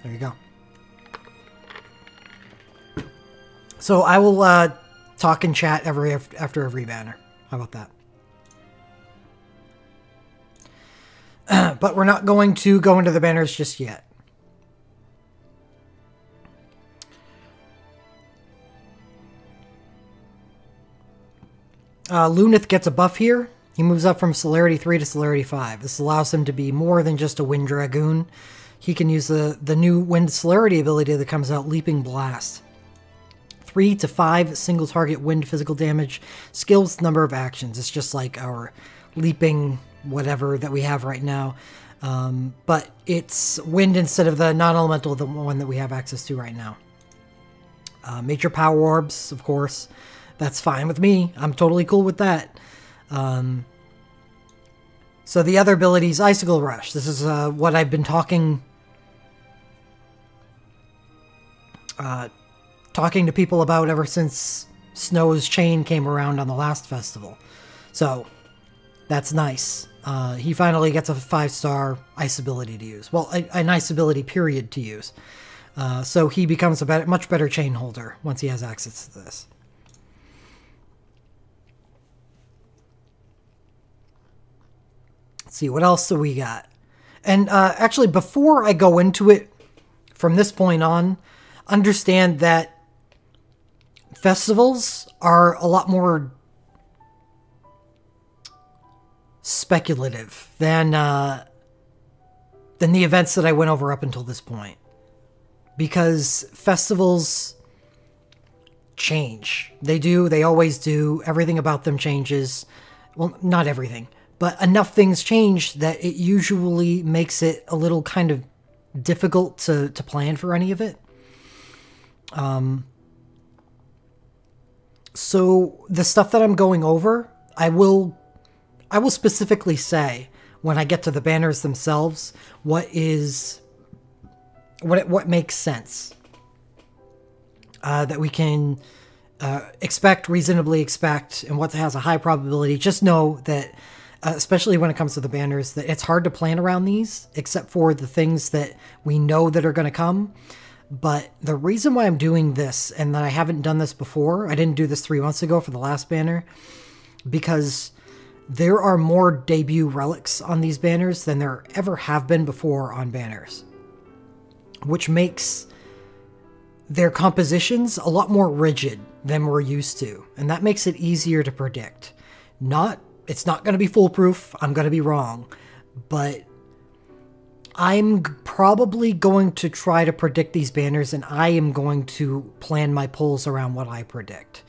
There you go. So I will talk and chat after every banner. How about that? But we're not going to go into the banners just yet. Lunith gets a buff here. He moves up from Celerity 3 to Celerity 5. This allows him to be more than just a Wind Dragoon. He can use the new Wind Celerity ability that comes out, Leaping Blast. 3 to 5 single target wind physical damage. Skills number of actions. It's just like our leaping whatever that we have right now. But it's wind instead of the non-elemental, the one that we have access to right now. Major power orbs, of course. That's fine with me. I'm totally cool with that. So the other abilities, Icicle Rush. This is what I've been talking to people about ever since Snow's Chain came around on the last festival. So that's nice. He finally gets a 5-star ice ability to use. Well, an ice ability period to use. So he becomes a much better chain holder once he has access to this. Let's see, what else do we got? And actually, before I go into it, from this point on, understand that festivals are a lot more speculative than the events that I went over up until this point. Because festivals change. They do. They always do. Everything about them changes. Well, not everything. But enough things change that it usually makes it a little kind of difficult to plan for any of it. So the stuff that I'm going over, I will specifically say when I get to the banners themselves what makes sense that we can reasonably expect, and what has a high probability. Just know that, especially when it comes to the banners, that it's hard to plan around these, except for the things that we know that are going to come. But the reason why I'm doing this, and that I haven't done this before, I didn't do this 3 months ago for the last banner, because there are more debut relics on these banners than there ever have been before on banners, which makes their compositions a lot more rigid than we're used to, and that makes it easier to predict. It's not going to be foolproof, I'm going to be wrong, but I'm probably going to try to predict these banners, and I am going to plan my pulls around what I predict.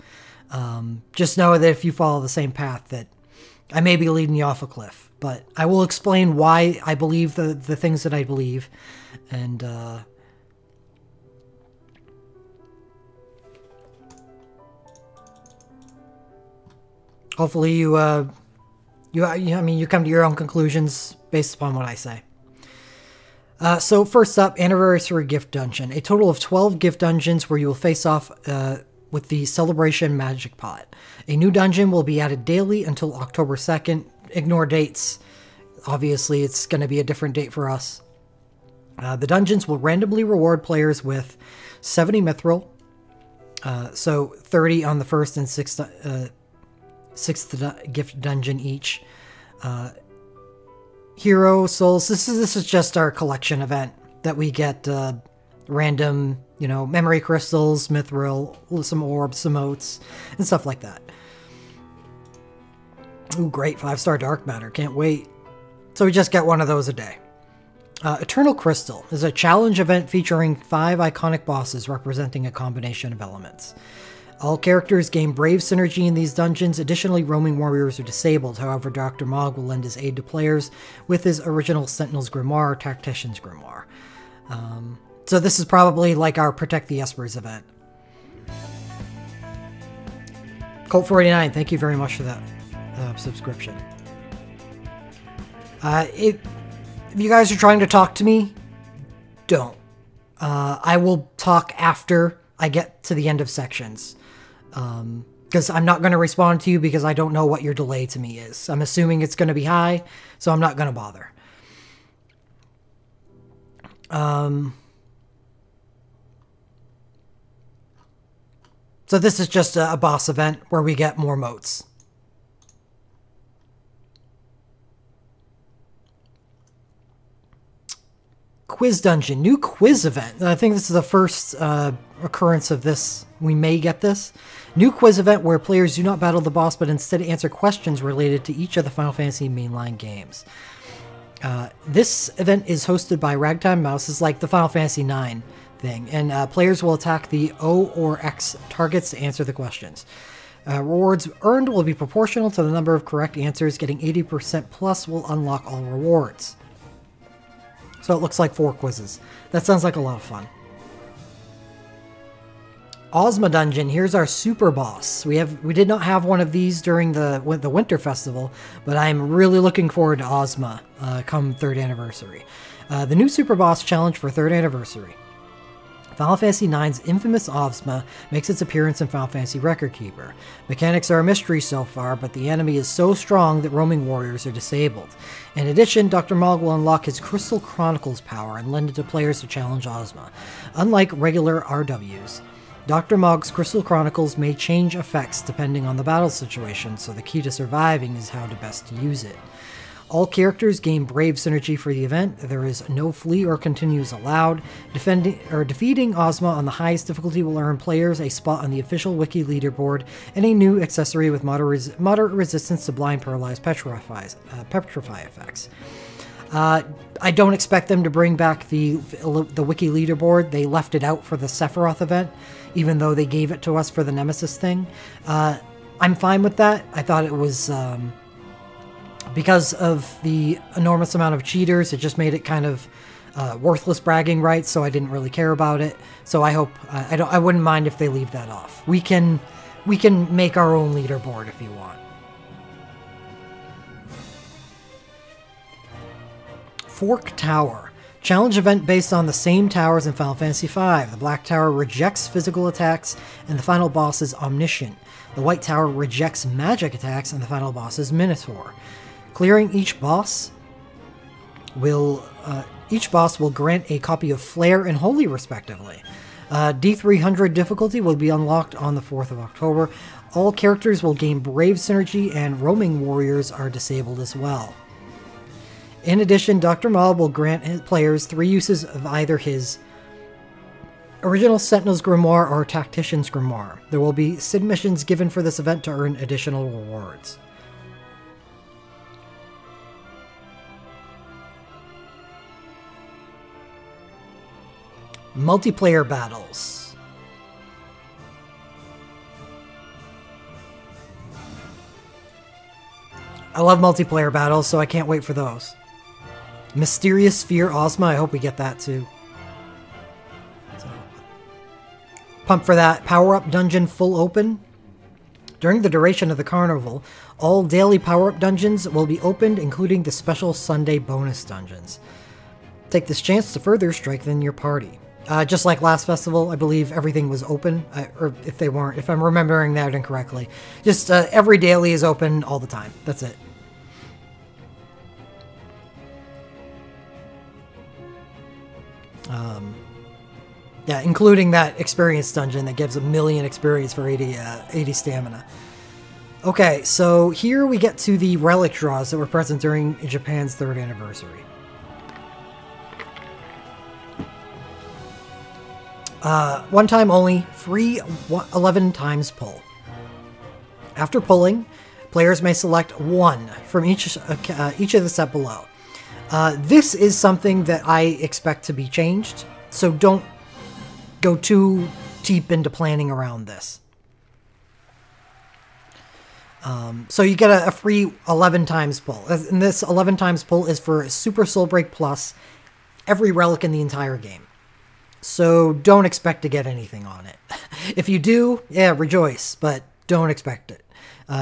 Just know that if you follow the same path, that I may be leading you off a cliff, but I will explain why I believe the things that I believe, and hopefully you come to your own conclusions based upon what I say. So first up, Anniversary Gift Dungeon. A total of 12 gift dungeons where you will face off with the Celebration Magic Pot. A new dungeon will be added daily until October 2nd. Ignore dates. Obviously, it's going to be a different date for us. The dungeons will randomly reward players with 70 mithril. So 30 on the first and sixth gift dungeon each. Hero souls. This is just our collection event that we get random, memory crystals, mithril, some orbs, some oats, and stuff like that. Ooh, great 5-star dark matter. Can't wait. So we just get one of those a day. Eternal Crystal is a challenge event featuring 5 iconic bosses representing a combination of elements. All characters gain Brave synergy in these dungeons. Additionally, roaming warriors are disabled. However, Dr. Mog will lend his aid to players with his original Sentinel's Grimoire or Tactician's Grimoire. So this is probably like our Protect the Espers event. Colt49, thank you very much for that subscription. If you guys are trying to talk to me, don't. I will talk after I get to the end of sections. Because I'm not going to respond to you because I don't know what your delay to me is. I'm assuming it's going to be high, so I'm not going to bother. So this is just a boss event where we get more motes. Quiz dungeon, new quiz event. I think this is the first occurrence of this. We may get this. New quiz event where players do not battle the boss, but instead answer questions related to each of the Final Fantasy mainline games. This event is hosted by Ragtime Mouse. It's like the Final Fantasy IX thing, and players will attack the O or X targets to answer the questions. Rewards earned will be proportional to the number of correct answers. Getting 80% plus will unlock all rewards. So it looks like 4 quizzes. That sounds like a lot of fun. Ozma Dungeon. Here's our super boss. We did not have one of these during the Winter Festival, but I'm really looking forward to Ozma come 3rd anniversary. The new super boss challenge for 3rd anniversary. Final Fantasy IX's infamous Ozma makes its appearance in Final Fantasy Record Keeper. Mechanics are a mystery so far, but the enemy is so strong that roaming warriors are disabled. In addition, Dr. Mog will unlock his Crystal Chronicles power and lend it to players to challenge Ozma. Unlike regular RWs, Dr. Mog's Crystal Chronicles may change effects depending on the battle situation, so the key to surviving is how to best use it. All characters gain Brave synergy for the event. There is no flee or continues allowed. Defeating Ozma on the highest difficulty will earn players a spot on the official wiki leaderboard and a new accessory with moderate resistance to blind paralyzed petrify effects. I don't expect them to bring back the wiki leaderboard. They left it out for the Sephiroth event, even though they gave it to us for the Nemesis thing. I'm fine with that. I thought it was... because of the enormous amount of cheaters, it just made it kind of worthless bragging rights, so I didn't really care about it. So I hope I wouldn't mind if they leave that off. We can make our own leaderboard if you want. Fork Tower. Challenge event based on the same towers in Final Fantasy V. The Black Tower rejects physical attacks, and the final boss is Omniscient. The White Tower rejects magic attacks, and the final boss is Minotaur. Clearing each boss will grant a copy of Flare and Holy, respectively. D300 difficulty will be unlocked on the 4th of October. All characters will gain Brave synergy, and roaming warriors are disabled as well. In addition, Dr. Mob will grant his players 3 uses of either his original Sentinel's Grimoire or Tactician's Grimoire. There will be Sid missions given for this event to earn additional rewards. Multiplayer battles. I love multiplayer battles, so I can't wait for those. Mysterious Sphere Ozma, I hope we get that too. So, pumped for that. Power-up dungeon full open. During the duration of the carnival, all daily power-up dungeons will be opened, including the special Sunday bonus dungeons. Take this chance to further strengthen your party. Just like last festival, I believe everything was open, or if they weren't, if I'm remembering that incorrectly. Just every daily is open all the time. That's it. Yeah, including that experience dungeon that gives 1,000,000 experience for 80 stamina. Okay, so here we get to the relic draws that were present during Japan's 3rd anniversary. One time only, free 11 times pull. After pulling, players may select 1 from each of the set below. This is something that I expect to be changed, so don't go too deep into planning around this. So you get a free 11 times pull. And this 11 times pull is for Super Soul Break Plus, every relic in the entire game. So don't expect to get anything on it. If you do, yeah, rejoice, but don't expect it.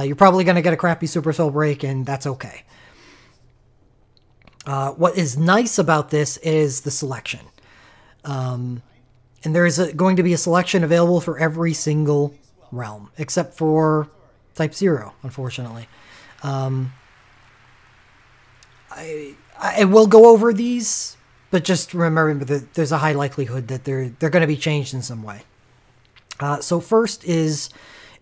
You're probably going to get a crappy Super Soul Break, and that's okay. What is nice about this is the selection. And there is going to be a selection available for every single realm, except for Type 0, unfortunately. I will go over these, but just remember that there's a high likelihood that they're going to be changed in some way. So first is,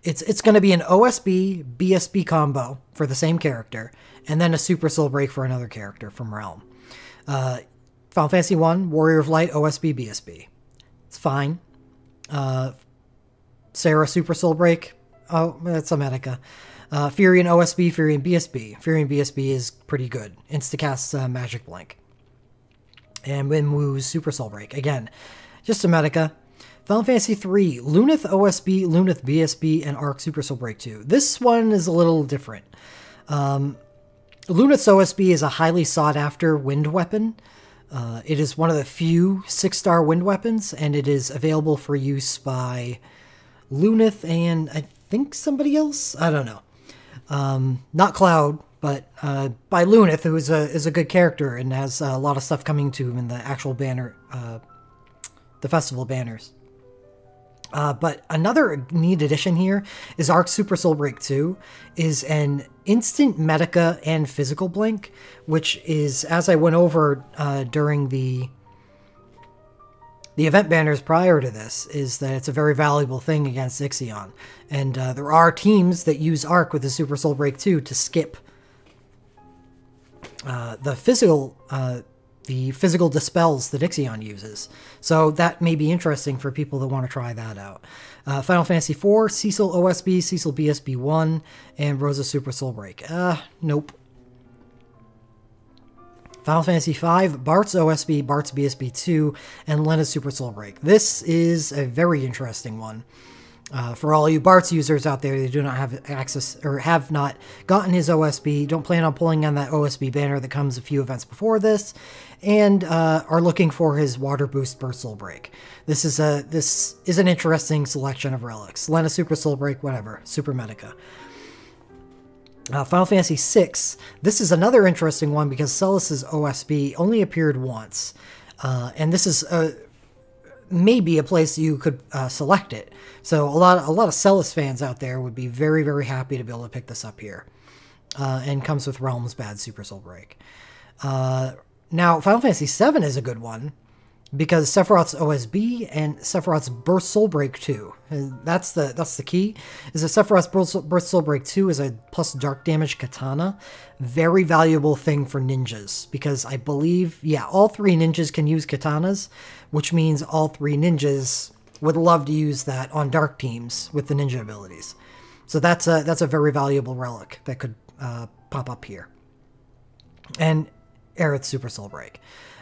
it's going to be an OSB BSB combo for the same character, and then a Super Soul Break for another character from Realm. Final Fantasy 1, Warrior of Light, OSB BSB. It's fine. Sarah Super Soul Break. Oh, that's a Medica. Furion OSB, Furion BSB. Furion BSB is pretty good. Instacast Magic Blink. And Winwoo's Super Soul Break. Again, just a Medica. Final Fantasy 3, Lunith OSB, Lunith BSB, and Arc Super Soul Break 2. This one is a little different. Lunith's OSB is a highly sought-after wind weapon. It is one of the few 6-star wind weapons, and it is available for use by Lunith and I think somebody else? I don't know. Not Cloud, but by Lunith, who is a good character and has a lot of stuff coming to him in the actual banner, the festival banners. But another neat addition here is Arc Super Soul Break 2 is an instant Medica and physical blink, which is, as I went over during the event banners prior to this, is that it's a very valuable thing against Ixion. And there are teams that use Arc with the Super Soul Break 2 to skip the physical dispels that Ixion uses. So that may be interesting for people that want to try that out. Final Fantasy 4, Cecil OSB, Cecil BSB 1, and Rosa Super Soul Break. Nope. Final Fantasy 5, Bart's OSB, Bart's BSB 2, and Lena's Super Soul Break. This is a very interesting one. For all you Bart's users out there that do not have access or have not gotten his OSB, don't plan on pulling on that OSB banner that comes a few events before this, and are looking for his Water Boost Burst Soul Break. This is an interesting selection of relics. Lena Super Soul Break, whatever. Super Medica. Final Fantasy VI. This is another interesting one because Celis's OSB only appeared once. And this is maybe a place you could select it. So a lot of Celis fans out there would be very, very happy to be able to pick this up here. And comes with Realm's Bad Super Soul Break. Now, Final Fantasy VII is a good one because Sephiroth's OSB and Sephiroth's Burst Soul Break 2. And that's the key. Is that Sephiroth's Burst Soul Break 2 is a plus dark damage katana. Very valuable thing for ninjas because I believe, yeah, all 3 ninjas can use katanas, which means all 3 ninjas would love to use that on dark teams with the ninja abilities. So that's a very valuable relic that could pop up here. And Aerith's Super Soul Break.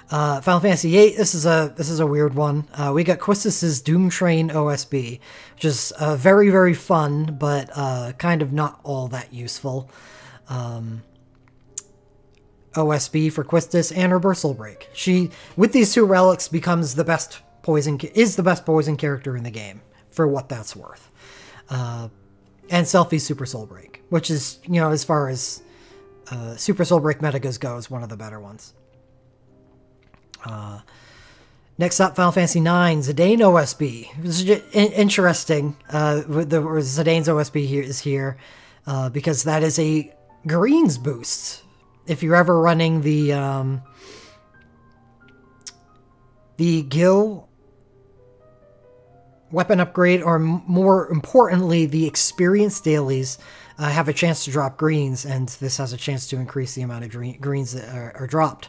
Final Fantasy VIII, this is a weird one. We got Quistis's Doom Train OSB, which is very, very fun, but kind of not all that useful. OSB for Quistis and her Burst Soul Break. She, with these 2 relics, becomes the best poison character in the game, for what that's worth. And Selphie's Super Soul Break, which is, you know, as far as Super Soul Break Medigas goes, one of the better ones. Next up, Final Fantasy IX, Zidane OSB. This is interesting. Zidane's OSB here is here because that is a greens boost. If you're ever running the Gil weapon upgrade, or more importantly, the experience dailies have a chance to drop greens, and this has a chance to increase the amount of greens that are dropped.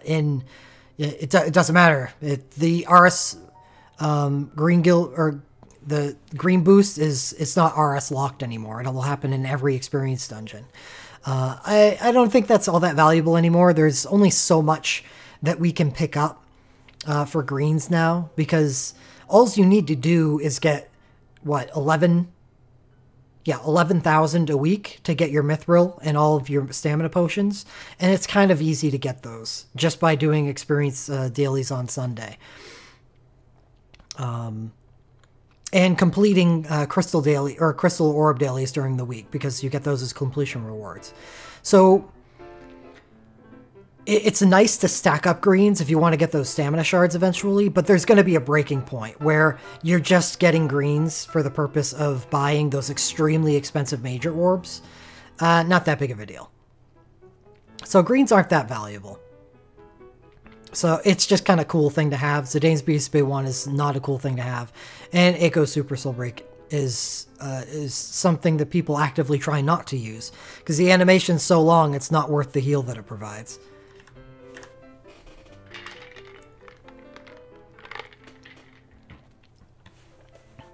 It doesn't matter. The RS green guild or the green boost it's not RS locked anymore. It'll happen in every experience dungeon. I don't think that's all that valuable anymore. There's only so much that we can pick up for greens now, because all you need to do is get what 11,000 a week to get your mithril and all of your stamina potions, and it's kind of easy to get those just by doing experience dailies on Sunday. And completing crystal daily or crystal orb dailies during the week, because you get those as completion rewards. So it's nice to stack up greens if you want to get those stamina shards eventually, but there's going to be a breaking point where you're just getting greens for the purpose of buying those extremely expensive major orbs. Not that big of a deal. So greens aren't that valuable. So it's just kind of cool thing to have. Zidane's BSB 1 is not a cool thing to have. And Eiko's Super Soul Break is something that people actively try not to use. Because the animation's so long, it's not worth the heal that it provides.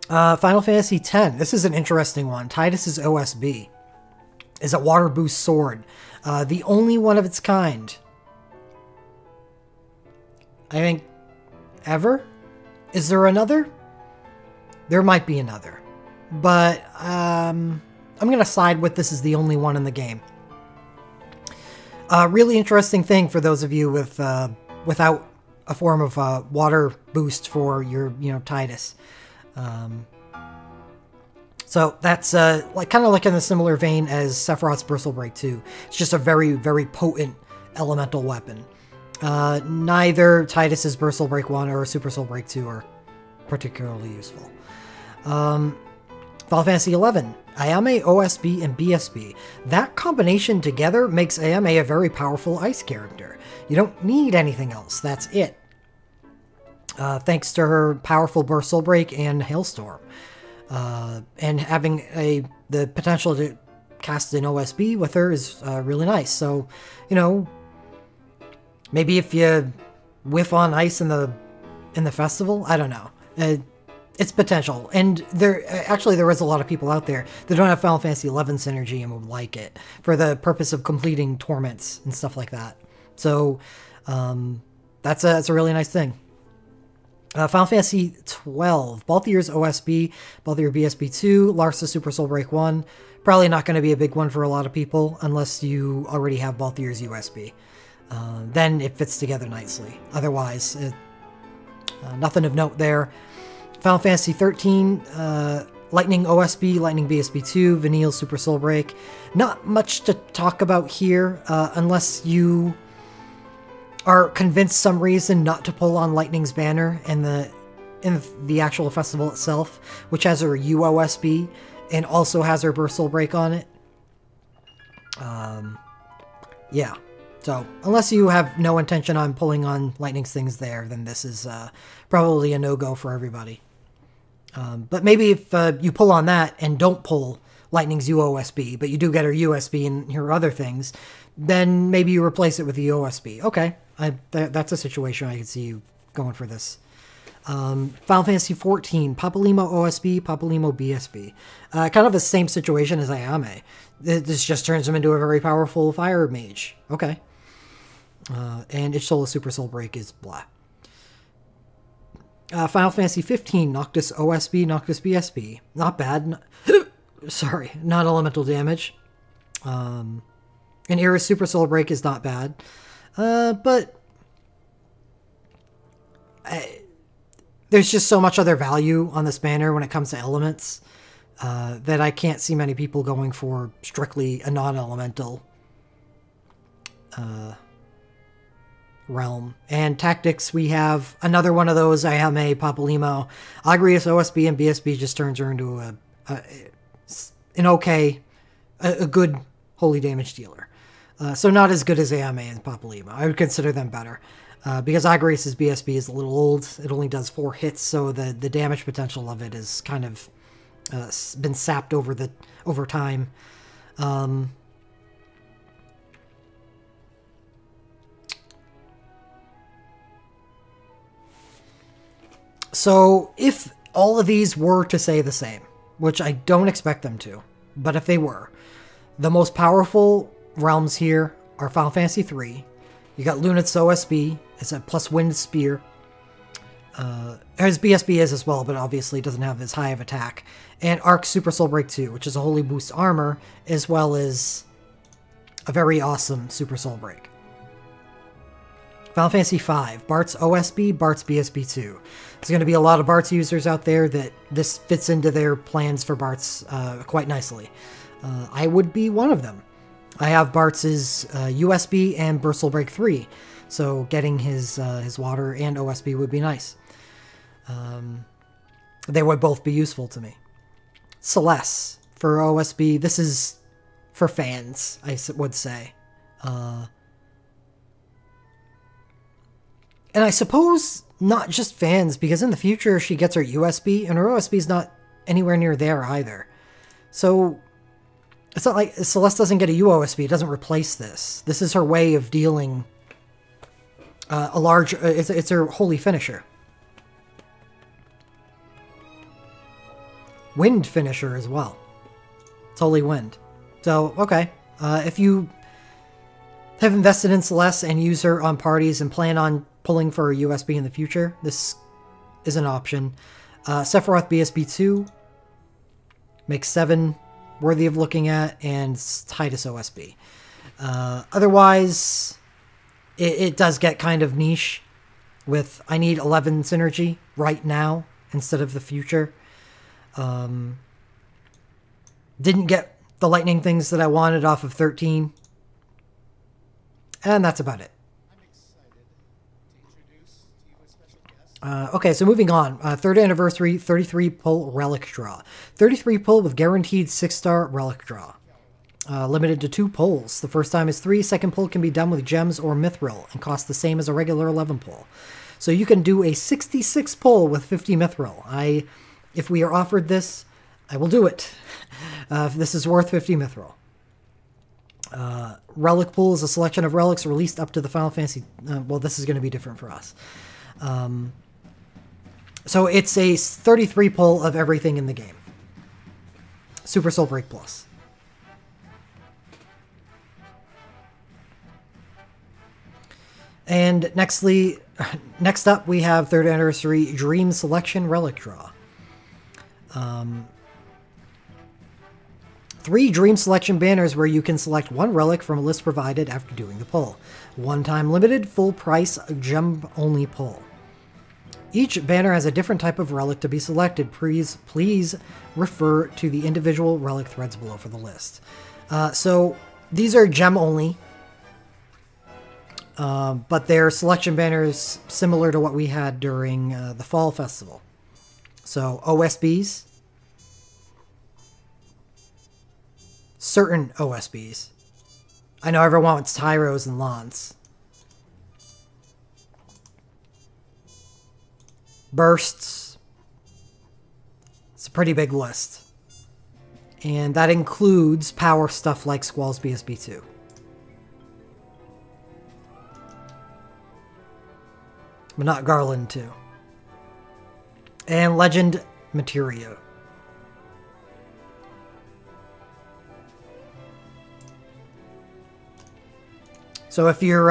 Final Fantasy X. This is an interesting one. Tidus's OSB is a water boost sword. The only one of its kind, I think, ever? Is there another? There might be another. But I'm going to side with this is the only one in the game. Really interesting thing for those of you with without a form of water boost for your, Tidus. So that's like kind of like in a similar vein as Sephiroth's Bristle Break 2. It's just a very, very potent elemental weapon. Neither Tidus's Bristle Break 1 or Super Soul Break 2 are particularly useful. Final Fantasy XI, Ayame, OSB, and BSB. That combination together makes Ayame a very powerful ice character. You don't need anything else. That's it. Thanks to her powerful Bristle Break and Hailstorm. And having the potential to cast an OSB with her is really nice. So, maybe if you whiff on ice in the festival, I don't know. It's potential. And there is a lot of people out there that don't have Final Fantasy XI synergy and would like it for the purpose of completing torments and stuff like that. So, that's a really nice thing. Final Fantasy XII, Balthier's OSB, Balthier BSB 2, Larsa Super Soul Break 1. Probably not going to be a big one for a lot of people unless you already have Balthier's USB. Then it fits together nicely. Otherwise, nothing of note there. Final Fantasy XIII, Lightning OSB, Lightning BSB 2, Vanille Super Soul Break. Not much to talk about here unless you are convinced some reason not to pull on Lightning's banner in the actual festival itself, which has her UOSB and also has her Burst Soul Break on it. Yeah. So, unless you have no intention on pulling on Lightning's things there, then this is probably a no-go for everybody. But maybe if you pull on that and don't pull Lightning's UOSB, but you do get her USB and her other things, then maybe you replace it with the OSB. Okay. That's a situation I could see you going for this. Final Fantasy XIV, Papalymo OSB, Papalymo BSB. Kind of the same situation as Ayame. This just turns him into a very powerful fire mage. Okay. And Ichsola Super Soul Break is blah. Final Fantasy XV, Noctis OSB, Noctis BSB. Not bad. Sorry, not elemental damage. And Iris Super Soul Break is not bad. But there's just so much other value on this banner when it comes to elements that I can't see many people going for strictly a non-elemental realm. And tactics, we have another one of those. Ayame, Papalymo, Agrius, OSB, and BSB just turns her into a good holy damage dealer. So not as good as Ayame and Papalymo. I would consider them better. Because Agrius' BSB is a little old. It only does 4 hits, so the damage potential of it is kind of been sapped over time. So if all of these were to say the same, which I don't expect them to, but if they were, the most powerful realms here are Final Fantasy III. You got Lunat's OSB. It's a plus wind spear. His BSB is as well, but obviously doesn't have as high of attack. And Arc Super Soul Break 2, which is a holy boost armor, as well as a very awesome Super Soul Break. Final Fantasy V, Bart's OSB, Bart's BSB 2. There's going to be a lot of Bart's users out there that this fits into their plans for Bart's quite nicely. I would be one of them. I have Bart's USB and Burst Soul Break 3, so getting his water and OSB would be nice. They would both be useful to me. Celeste for OSB, this is for fans, I would say. And I suppose not just fans, because in the future she gets her USB, and her USB is not anywhere near there either. So it's not like Celeste doesn't get a UOSB. It doesn't replace this. This is her way of dealing a large... it's her holy finisher. Wind finisher as well. It's holy wind. So, okay. If you have invested in Celeste and use her on parties and plan on pulling for a USB in the future, this is an option. Sephiroth BSB2 makes 7 worthy of looking at, and Titus OSB. Otherwise, it does get kind of niche with I need 11 synergy right now instead of the future. Didn't get the lightning things that I wanted off of 13. And that's about it. Okay, so moving on. 3rd anniversary, 33 pull relic draw. 33 pull with guaranteed 6-star relic draw. Limited to 2 pulls. The first time is 3. Second pull can be done with gems or mithril and costs the same as a regular 11 pull. So you can do a 66 pull with 50 mithril. If we are offered this, I will do it. If this is worth 50 mithril. Relic pool is a selection of relics released up to the Final Fantasy... well, this is going to be different for us. So it's a 33 pull of everything in the game. Super Soul Break Plus. And next up we have 3rd Anniversary Dream Selection Relic Draw. 3 Dream Selection banners where you can select 1 relic from a list provided after doing the pull. One-time limited, full price, gem-only pull. Each banner has a different type of relic to be selected. Please refer to the individual relic threads below for the list. So these are gem-only, but they're selection banners similar to what we had during the Fall Festival. So OSBs, certain OSBs. I know everyone wants Tyros and Lance. Bursts. It's a pretty big list. And that includes power stuff like Squall's BSB2. But not Garland 2. And Legend Materia. So if you're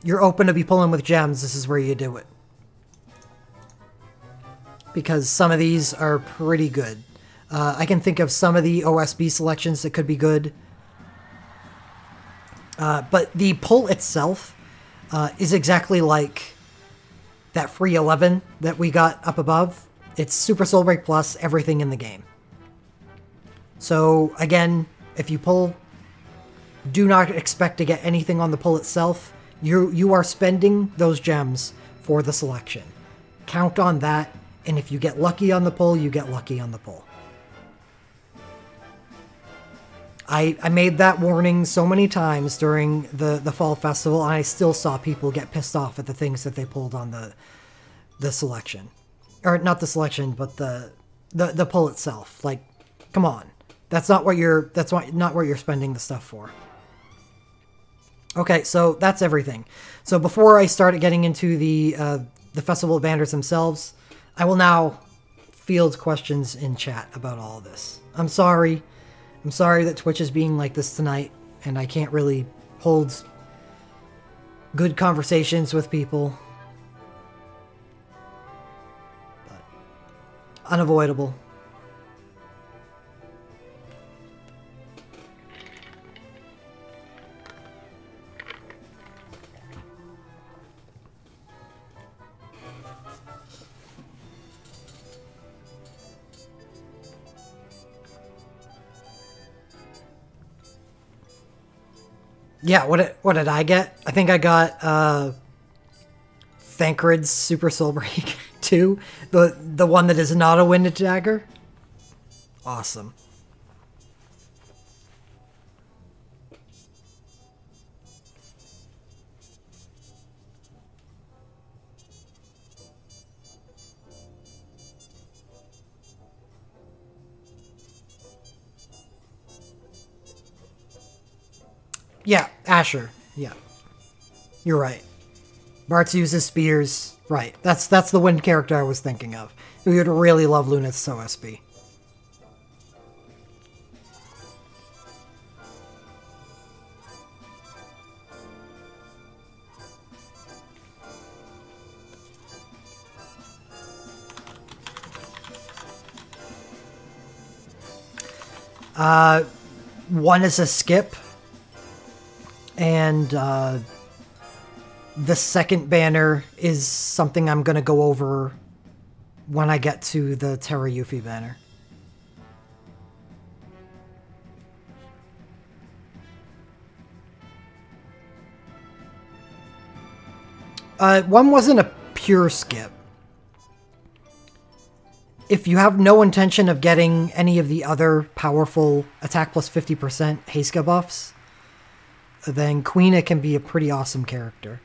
open to be pulling with gems, this is where you do it. Because some of these are pretty good. I can think of some of the OSB selections that could be good. But the pull itself is exactly like that free 11 that we got up above. It's Super Soul Break Plus, everything in the game. So again, if you pull, do not expect to get anything on the pull itself. You are spending those gems for the selection. Count on that. And if you get lucky on the pull, you get lucky on the pull. I made that warning so many times during the Fall Festival, and I still saw people get pissed off at the things that they pulled on the selection. Or not the selection, but the pull itself. Like, come on. That's not what you're spending the stuff for. Okay, so that's everything. So before I start getting into the festival banners themselves, I will now field questions in chat about all of this. I'm sorry. I'm sorry that Twitch is being like this tonight, and I can't really hold good conversations with people. But unavoidable. Yeah, what did I get? I think I got Thancred's Super Soul Break 2, the one that is not a Wind Dagger. Awesome. Yeah, Asher. Yeah. You're right. Bartz uses spears. Right. That's the one character I was thinking of. We would really love Luneth's OSB. One is a skip, and the second banner is something I'm going to go over when I get to the Terra Yuffie banner. One wasn't a pure skip. If you have no intention of getting any of the other powerful attack plus 50% Heiska buffs, then Quina can be a pretty awesome character.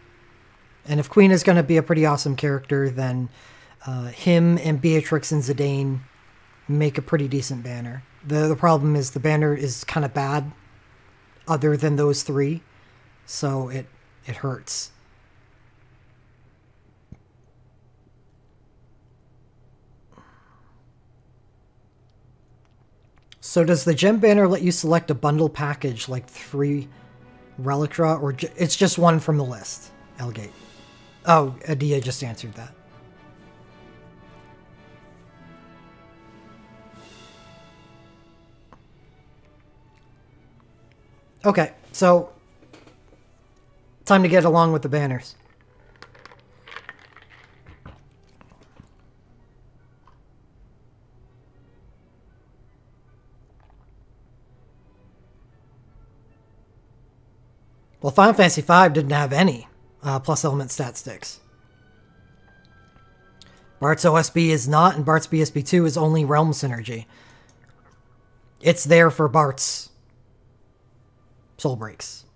And if Queen is going to be a pretty awesome character, then him and Beatrix and Zidane make a pretty decent banner. The problem is the banner is kind of bad other than those three, so it hurts. So does the gem banner let you select a bundle package like 3 Relictra, or it's just one from the list? Elgate. Oh, Adia just answered that. Okay, so time to get along with the banners. Well, Final Fantasy V didn't have any plus element stat sticks. Bart's OSB is not, and Bart's BSB2 is only Realm Synergy. It's there for Bart's soul breaks.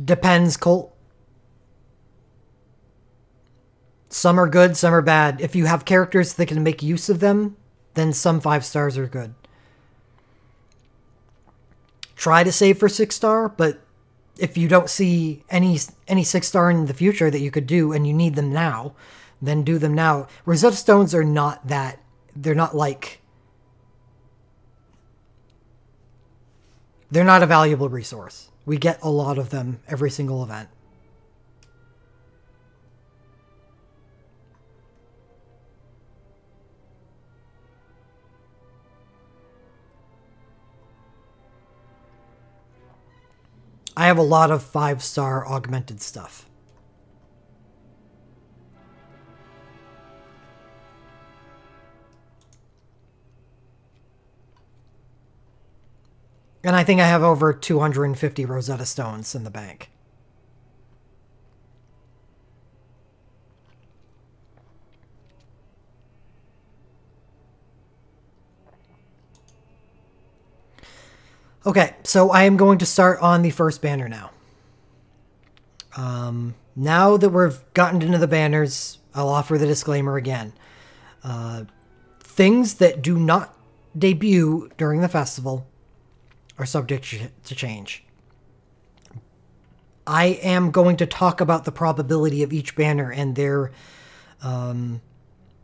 Depends, Colt. Some are good, some are bad. If you have characters that can make use of them, then some 5 stars are good. Try to save for 6-star, but if you don't see any 6-star in the future that you could do and you need them now, then do them now. Rosetta Stones are not that. They're not like... They're not a valuable resource. We get a lot of them every single event. I have a lot of 5-star augmented stuff. And I think I have over 250 Rosetta Stones in the bank. Okay, so I am going to start on the first banner now. Now that we've gotten into the banners, I'll offer the disclaimer again. Things that do not debut during the festival are subject to change. I am going to talk about the probability of each banner and their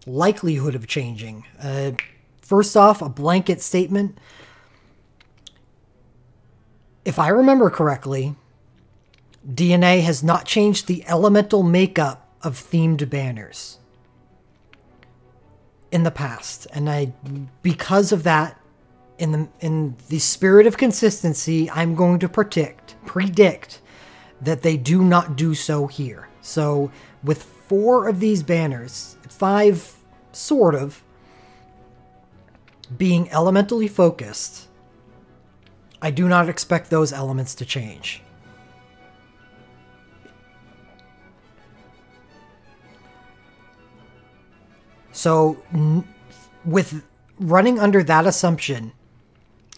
likelihood of changing. First off, a blanket statement. If I remember correctly, DNA has not changed the elemental makeup of themed banners in the past. And because of that, in the spirit of consistency, I'm going to predict that they do not do so here. So with 4 of these banners, 5 sort of, being elementally focused, I do not expect those elements to change. So with running under that assumption,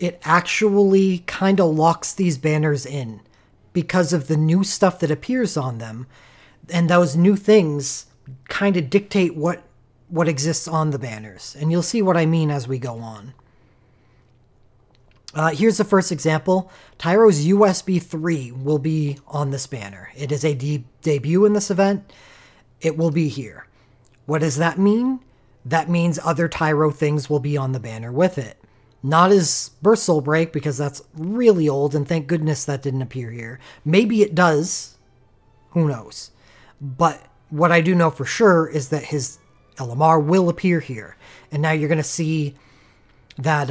it actually kind of locks these banners in because of the new stuff that appears on them. And those new things kind of dictate what exists on the banners. And you'll see what I mean as we go on. Here's the first example. Tyro's USB 3 will be on this banner. It is a debut in this event. It will be here. What does that mean? That means other Tyro things will be on the banner with it. Not as Burst Soul Break, because that's really old, and thank goodness that didn't appear here. Maybe it does. Who knows? But what I do know for sure is that his LMR will appear here. And now you're going to see that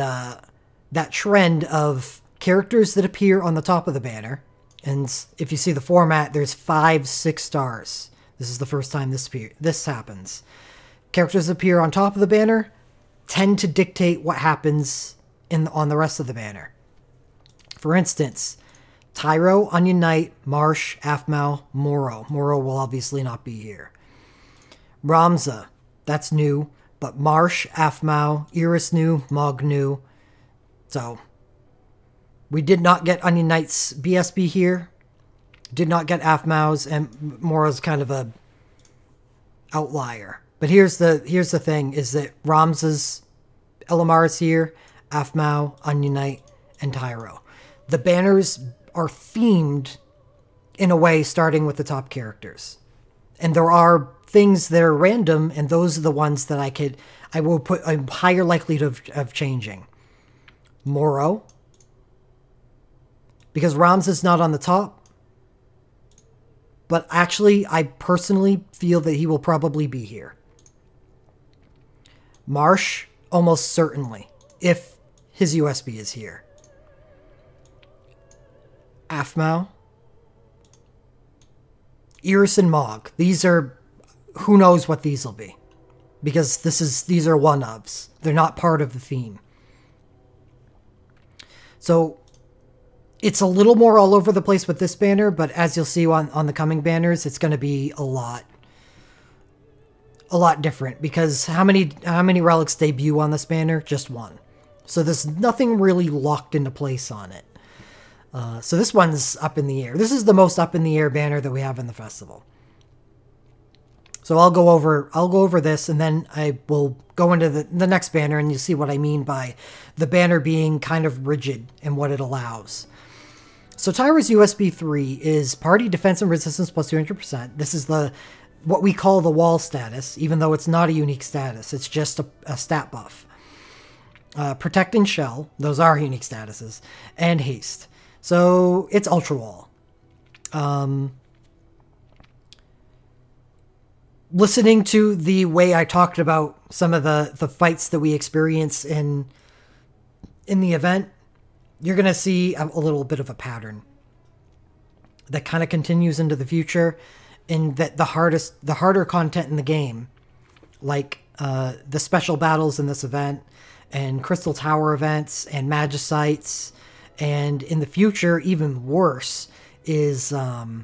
that trend of characters that appear on the top of the banner. And if you see the format, there's 5, 6 stars. This is the first time this happens. Characters that appear on top of the banner tend to dictate what happens on the rest of the banner. For instance, Tyro, Onion Knight, Marsh, Aphmau, Moro. Moro will obviously not be here. Ramza, that's new, but Marsh, Aphmau, Iris new, Mog new. So, we did not get Onion Knight's BSB here. Did not get Aphmau's, and Moro's kind of a outlier. But here's the thing, is that Ramza's LMR is here, Aphmau, Onion Knight, and Tyro. The banners are themed in a way starting with the top characters. And there are things that are random, and those are the ones that I will put a higher likelihood of changing. Moro, because Ramza's not on the top, but actually I personally feel that he will probably be here. Marsh, almost certainly, if his USB is here. Aphmau, Iris, and Mog. These are, who knows what these will be, because these are one-ofs. They're not part of the theme. So it's a little more all over the place with this banner, but as you'll see on the coming banners, it's going to be a lot different, because how many relics debut on this banner? Just one. So there's nothing really locked into place on it. So this one's up in the air. This is the most up in the air banner that we have in the festival. So I'll go over this, and then I will go into the next banner, and you'll see what I mean by the banner being kind of rigid in what it allows. So Tyro's USB 3 is party defense and resistance plus 200%. This is what we call the wall status, even though it's not a unique status. It's just a stat buff. Protect and shell, those are unique statuses, and haste. So it's ultra wall. Listening to the way I talked about some of the fights that we experience in the event, you're going to see a little bit of a pattern that kind of continues into the future, in that the harder content in the game, like the special battles in this event, and Crystal Tower events, and Magicites, and in the future, even worse, is the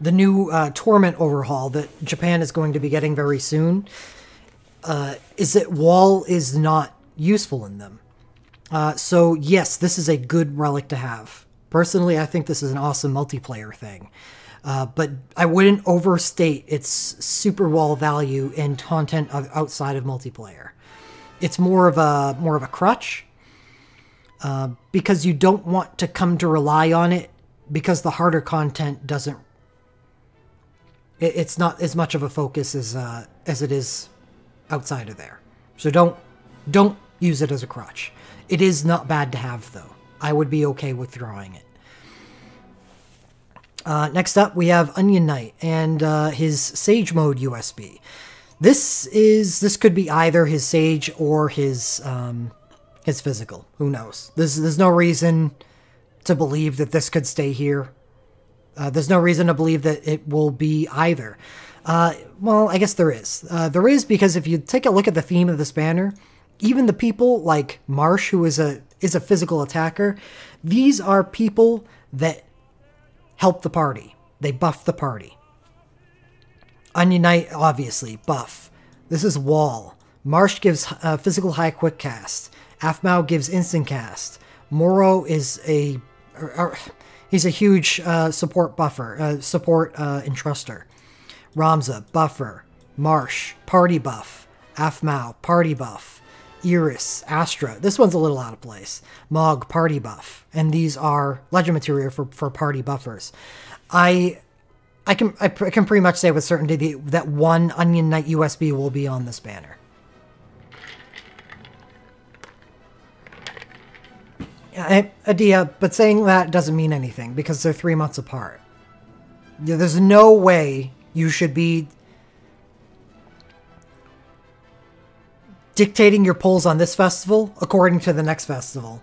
new Torment overhaul that Japan is going to be getting very soon, is that wall is not useful in them. So yes, this is a good relic to have. Personally, I think this is an awesome multiplayer thing. But I wouldn't overstate its super wall value in content outside of multiplayer. It's more of a crutch, because you don't want to come to rely on it, because the harder content doesn't. It's not as much of a focus as it is outside of there. So don't use it as a crutch. It is not bad to have, though. I would be okay with throwing it. Next up, we have Onion Knight and his Sage Mode USB. This could be either his Sage or his physical. Who knows? There's no reason to believe that this could stay here. There's no reason to believe that it will be either. Well, I guess there is. There is, because if you take a look at the theme of this banner, even the people like Marsh, who is a physical attacker, these are people that help the party. They buff the party. Onion Knight, obviously, buff. This is wall. Marsh gives physical high quick cast. Aphmau gives instant cast. Moro is he's a huge support buffer, support entruster. Ramza, buffer. Marsh, party buff. Aphmau, party buff. Iris, Astra. This one's a little out of place. Mog, party buff. And these are legend material for party buffers. I can pretty much say with certainty that one Onion Knight USB will be on this banner. Idea, but saying that doesn't mean anything because they're 3 months apart. There's no way you should be dictating your polls on this festival according to the next festival,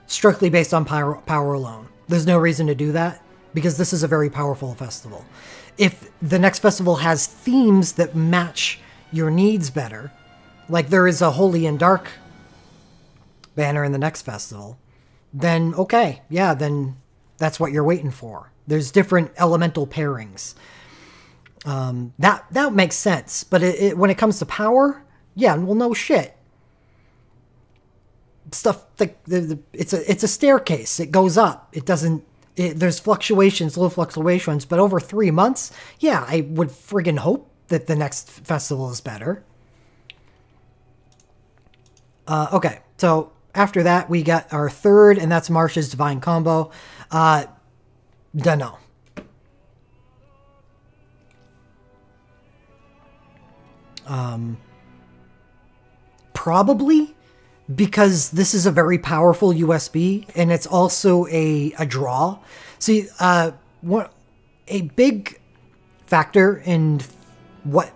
strictly based on power alone. There's no reason to do that because this is a very powerful festival. If the next festival has themes that match your needs better, like there is a Holy and Dark banner in the next festival, then okay, yeah, then that's what you're waiting for. There's different elemental pairings. That makes sense, but when it comes to power, yeah, well, no shit. Stuff like it's a staircase. It goes up. It doesn't. There's fluctuations, little fluctuations, but over 3 months, yeah, I would friggin' hope that the next festival is better. Okay, so after that, we got our third, and that's Marsh's Divine Combo. Dunno. Probably because this is a very powerful USB, and it's also a draw. See, what a big factor in what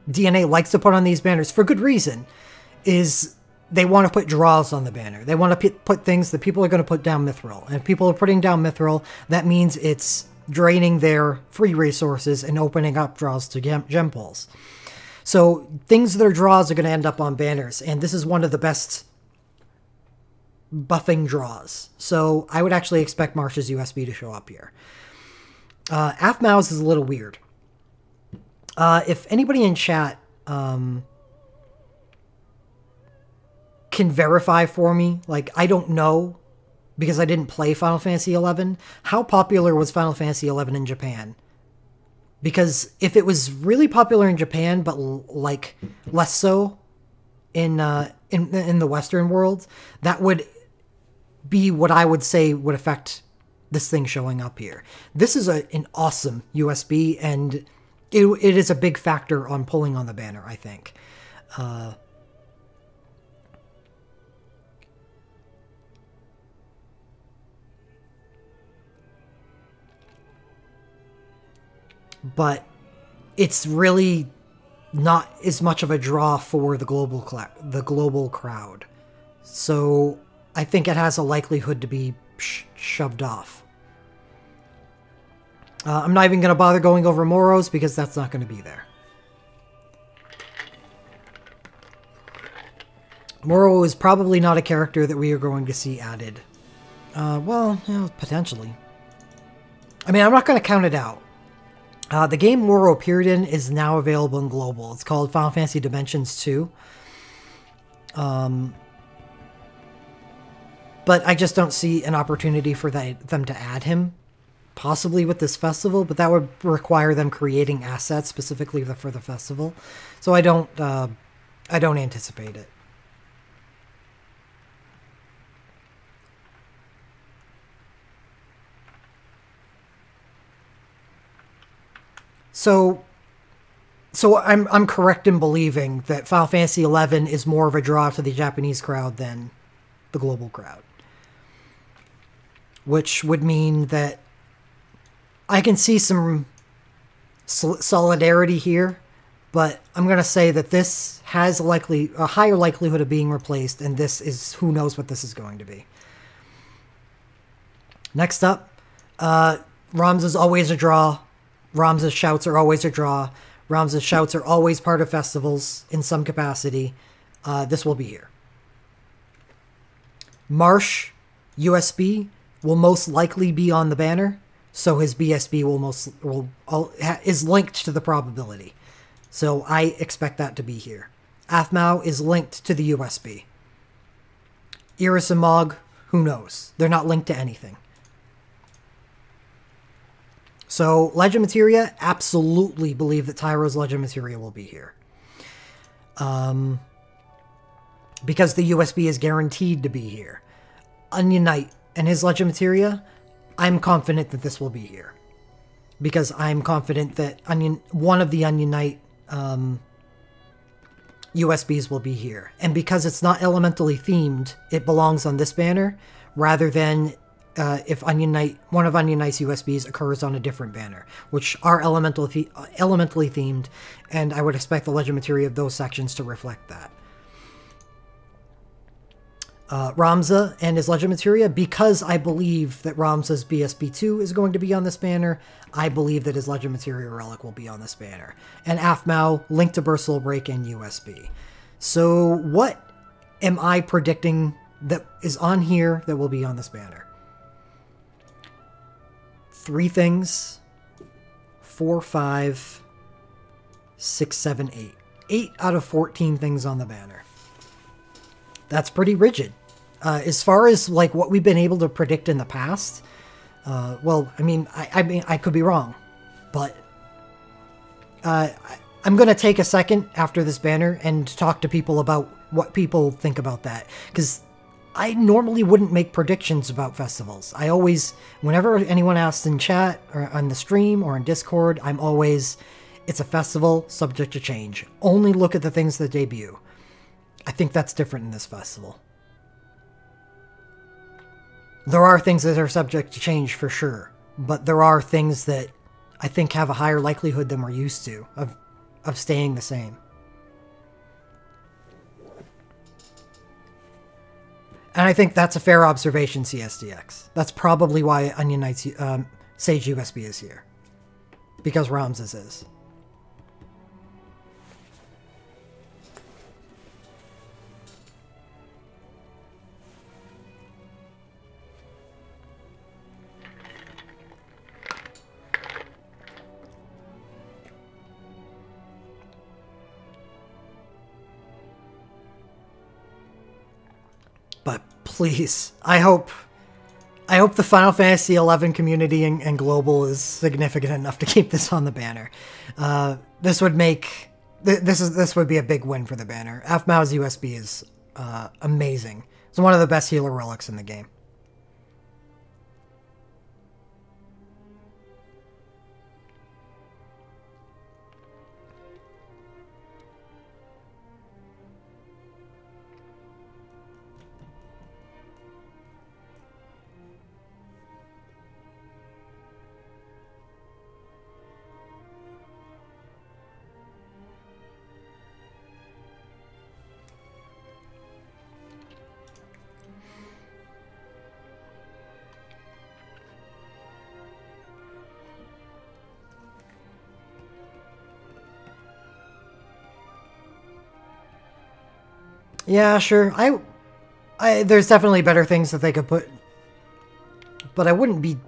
DNA likes to put on these banners, for good reason, is they want to put draws on the banner. They want to put things that people are going to put down Mithril. And if people are putting down Mithril, that means it's draining their free resources and opening up draws to gem pulls. So things that are draws are going to end up on banners. And this is one of the best buffing draws. So I would actually expect Marsh's USB to show up here. Afmaus is a little weird. If anybody in chat can verify for me, like, I don't know, because I didn't play Final Fantasy XI, how popular was Final Fantasy XI in Japan? Because if it was really popular in Japan, but like less so in the Western world, that would be what I would say would affect this thing showing up here. This is an awesome USB, and it is a big factor on pulling on the banner, I think. But it's really not as much of a draw for the global crowd. So I think it has a likelihood to be shoved off. I'm not even going to bother going over Moros because that's not going to be there. Moro is probably not a character that we are going to see added. Well, potentially. I mean, I'm not going to count it out. The game Moro appeared in is now available in global. It's called Final Fantasy Dimensions 2. But I just don't see an opportunity for them to add him, possibly with this festival, but that would require them creating assets specifically for the festival. So I don't anticipate it. So I'm correct in believing that Final Fantasy XI is more of a draw to the Japanese crowd than the global crowd. Which would mean that I can see some solidarity here, but I'm going to say that this has a higher likelihood of being replaced, and this is, who knows what this is going to be. Next up, ROMs is always a draw. ROMs' shouts are always a draw. ROMs' shouts are always part of festivals in some capacity. This will be here. Marsh USB will most likely be on the banner, so his BSB is linked to the probability. So I expect that to be here. Aphmau is linked to the USB. Iris and Mog, who knows? They're not linked to anything. So, Legend Materia, absolutely believe that Tyro's Legend Materia will be here. because the USB is guaranteed to be here. Onion Knight and his Legend Materia, I'm confident that this will be here. Because I'm confident that one of the Onion Knight USBs will be here. And because it's not elementally themed, it belongs on this banner, rather than if one of Onion Knight's USBs occurs on a different banner, which are elementally themed, and I would expect the Legend Materia of those sections to reflect that. Ramza and his Legend Materia, because I believe that Ramza's BSB2 is going to be on this banner, I believe that his Legend Materia Relic will be on this banner. And Aphmau, Link to Burst Break, and USB. So what am I predicting that is on here that will be on this banner? 3 things. 4, 5, 6, 7, 8. 8 out of 14 things on the banner. That's pretty rigid. As far as like what we've been able to predict in the past, well, I mean, I could be wrong, but I'm going to take a second after this banner and talk to people about what people think about that, because I normally wouldn't make predictions about festivals. I always, whenever anyone asks in chat or on the stream or in Discord, I'm always, it's a festival subject to change. Only look at the things that debut. I think that's different in this festival. There are things that are subject to change for sure, but there are things that I think have a higher likelihood than we're used to of staying the same. And I think that's a fair observation, CSDX. That's probably why Onion Knight's Sage USB is here. Because Ramza's is. But please, I hope the Final Fantasy XI community and global is significant enough to keep this on the banner. This would make this would be a big win for the banner. Aphmau's USB is amazing. It's one of the best healer relics in the game. Yeah, sure. There's definitely better things that they could put, but I wouldn't be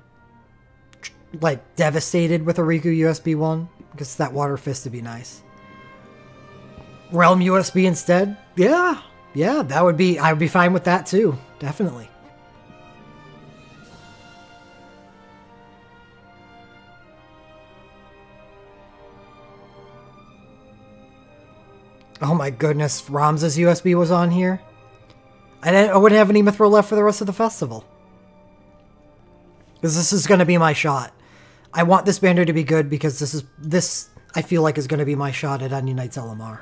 like devastated with a Riku USB 1 because that Water Fist would be nice. Realm USB instead? Yeah, that would be. I would be fine with that too. Definitely. Oh my goodness, Ramza's USB was on here? I wouldn't have any Mithril left for the rest of the festival. Because this is going to be my shot. I want this banner to be good because this I feel like is going to be my shot at Onion Knight's LMR.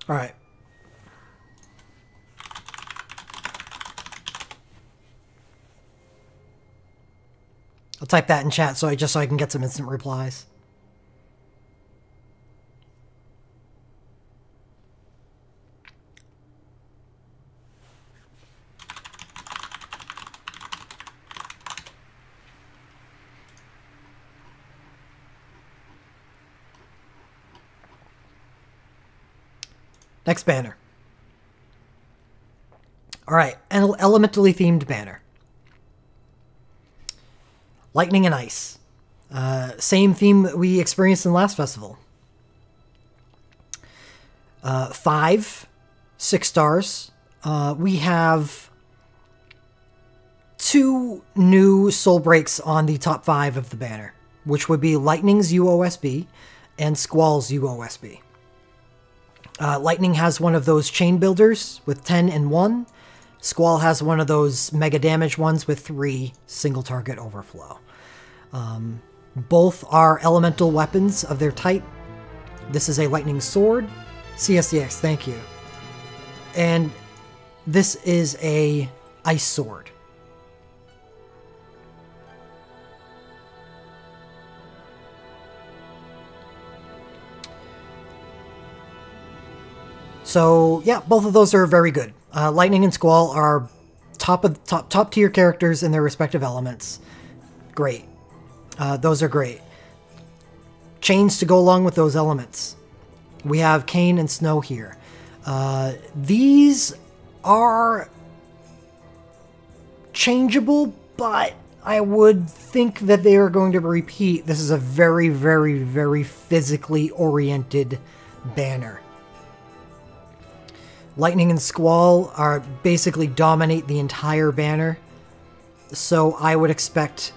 All right. I'll type that in chat so I can get some instant replies. Next banner. All right, an elementally themed banner. Lightning and ice. Same theme that we experienced in last festival. 5, 6 stars. We have 2 new soul breaks on the top 5 of the banner, which would be Lightning's UOSB and Squall's UOSB. Lightning has one of those chain builders with 10 and 1. Squall has one of those mega damage ones with 3 single target overflow. Both are elemental weapons of their type. This is a lightning sword. CSDX, thank you. And this is a ice sword. So yeah, both of those are very good. Lightning and Squall are top tier characters in their respective elements. Great. Those are great. Chains to go along with those elements. We have Kane and Snow here. These are changeable, but I would think that they are going to repeat. This is a very, very, very physically oriented banner. Lightning and Squall are basically dominate the entire banner, so I would expect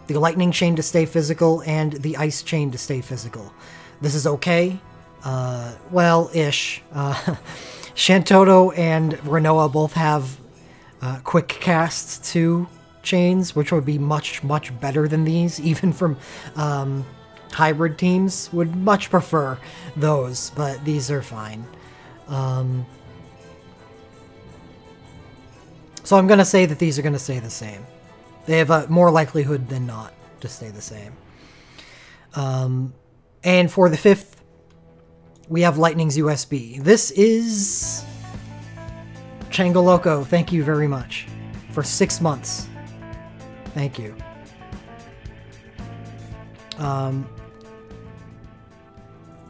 the lightning chain to stay physical and the ice chain to stay physical. This is okay. Well-ish. Shantoto and Renoa both have quick cast 2 chains, which would be much, much better than these. Even from hybrid teams would much prefer those, but these are fine. So I'm going to say that these are going to stay the same. They have a more likelihood than not to stay the same. And for the 5th, we have Lightning's USB. This is Chango Loco. Thank you very much for 6 months. Thank you.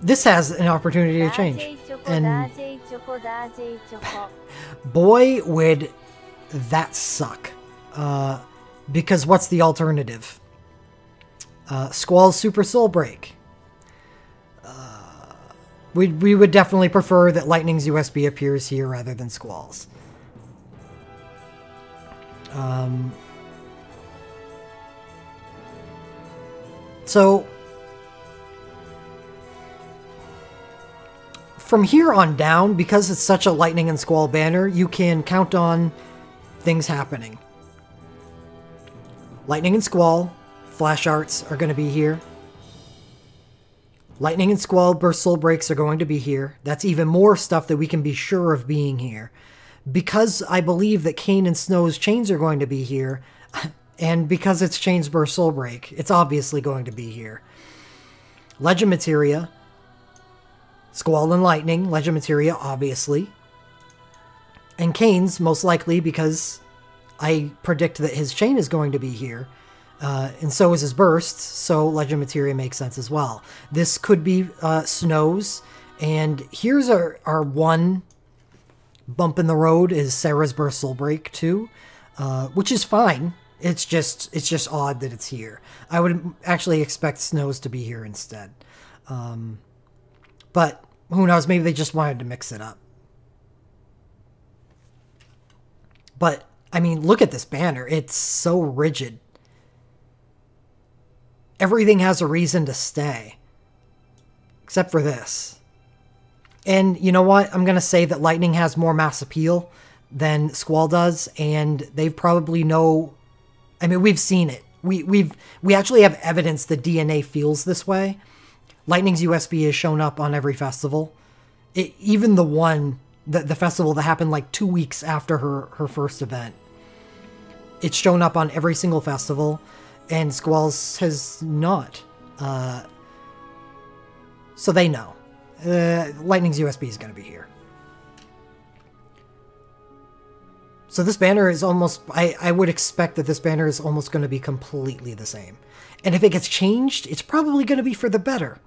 This has an opportunity to change. And boy, would that suck. Because what's the alternative? Squall's Super Soul Break. We would definitely prefer that Lightning's USB appears here rather than Squall's. So from here on down, because it's such a Lightning and Squall banner, you can count on things happening. Lightning and Squall flash arts are going to be here. Lightning and Squall burst soul breaks are going to be here. That's even more stuff that we can be sure of being here. Because I believe that Kane and Snow's chains are going to be here, and because it's chains burst soul break, it's obviously going to be here. Legend Materia, Squall and Lightning, Legend Materia, obviously. And Kane's, most likely, because I predict that his chain is going to be here. And so is his burst, so Legend Materia makes sense as well. This could be Snow's, and here's our one bump in the road is Sarah's Burst Soul Break too, which is fine. It's just odd that it's here. I would actually expect Snow's to be here instead. But who knows, maybe they just wanted to mix it up. But, I mean, look at this banner. It's so rigid. Everything has a reason to stay. Except for this. And you know what? I'm going to say that Lightning has more mass appeal than Squall does. And they probably know... I mean, we've seen it. We actually have evidence that DNA feels this way. Lightning's USB has shown up on every festival. Even the one... The festival that happened like 2 weeks after her first event. It's shown up on every single festival. And Squall's has not. So they know. Lightning's USB is going to be here. So this banner is almost... I would expect that this banner is almost going to be completely the same. And if it gets changed, it's probably going to be for the better.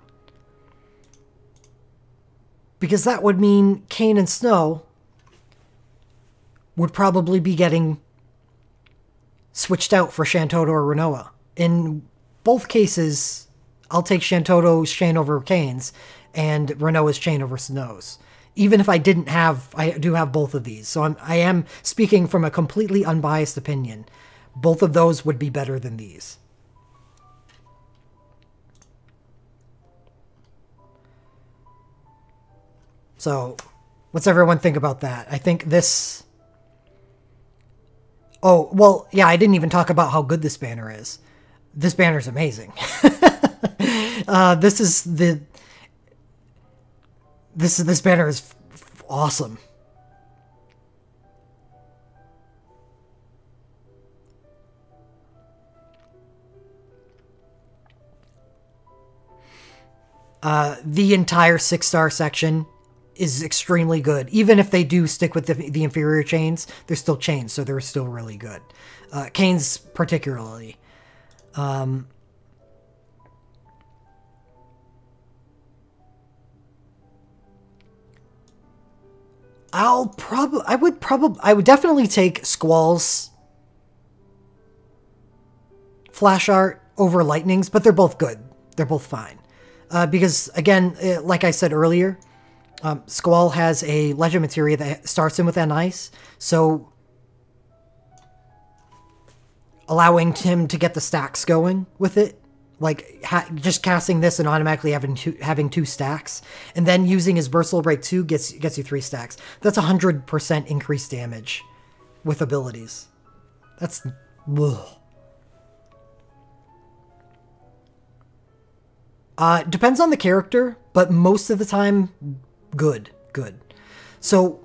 Because that would mean Kane and Snow would probably be getting switched out for Shantoto or Rinoa. In both cases, I'll take Shantoto's chain over Kane's and Rinoa's chain over Snow's. Even if I do have both of these. So I am speaking from a completely unbiased opinion. Both of those would be better than these. So, what's everyone think about that? I think this... Oh, well, yeah, I didn't even talk about how good this banner is. This banner is amazing. This banner is awesome. The entire 6-star section is extremely good. Even if they do stick with the inferior chains, they're still chains, so they're still really good. Kane's particularly. I would definitely take Squall's flash art over Lightning's, but they're both good. They're both fine. Because, again, like I said earlier, Squall has a Legend Materia that starts in with N-Ice, so allowing him to get the stacks going with it, like just casting this and automatically having two stacks, and then using his Burst Soul Break 2 gets you 3 stacks. That's 100% increased damage with abilities. That's... Ugh. Depends on the character, but most of the time, good. So,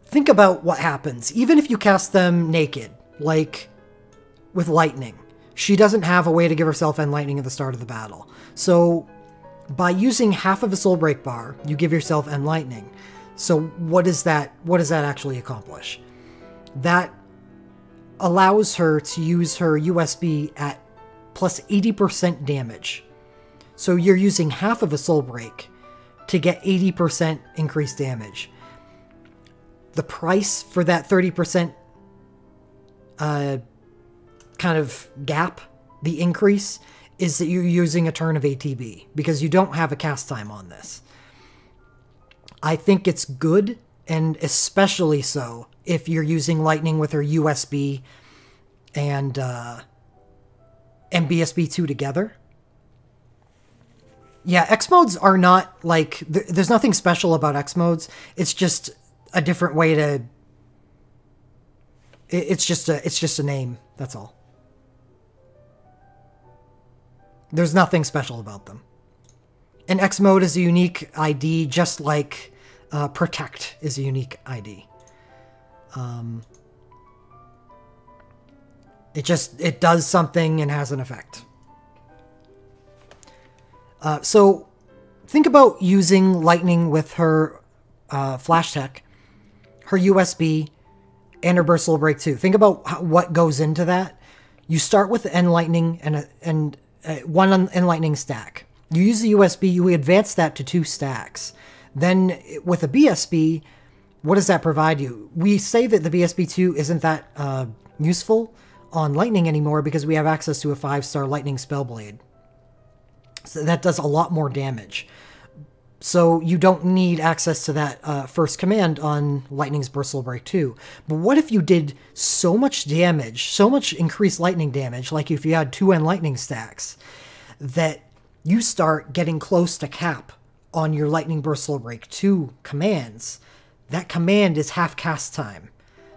think about what happens. Even if you cast them naked, like with Lightning, she doesn't have a way to give herself End Lightning at the start of the battle. So, by using half of a Soul Break bar, you give yourself End Lightning. So, what does that actually accomplish? That allows her to use her USB at plus 80% damage. So you're using half of a Soul Break to get 80% increased damage. The price for that 30% kind of gap, the increase, is that you're using a turn of ATB, because you don't have a cast time on this. I think it's good, and especially so if you're using Lightning with her USB and BSB2 together. Yeah, X modes are not like... There's nothing special about X modes. It's just a different way to... It's just a name, that's all. There's nothing special about them. And X mode is a unique ID, just like Protect is a unique ID. It does something and has an effect. So think about using Lightning with her Flash Tech, her USB, and her Burst Soul Break 2. Think about what goes into that. You start with End Lightning and one End Lightning stack. You use the USB, you advance that to 2 stacks. Then with a BSB, what does that provide you? We say that the BSB2 isn't that useful on Lightning anymore because we have access to a 5-star Lightning Spellblade. So that does a lot more damage. So you don't need access to that first command on Lightning's Burst Soul Break 2. But what if you did so much damage, so much increased lightning damage, like if you had 2 End Lightning stacks, that you start getting close to cap on your Lightning Burst Soul Break 2 commands? That command is half cast time.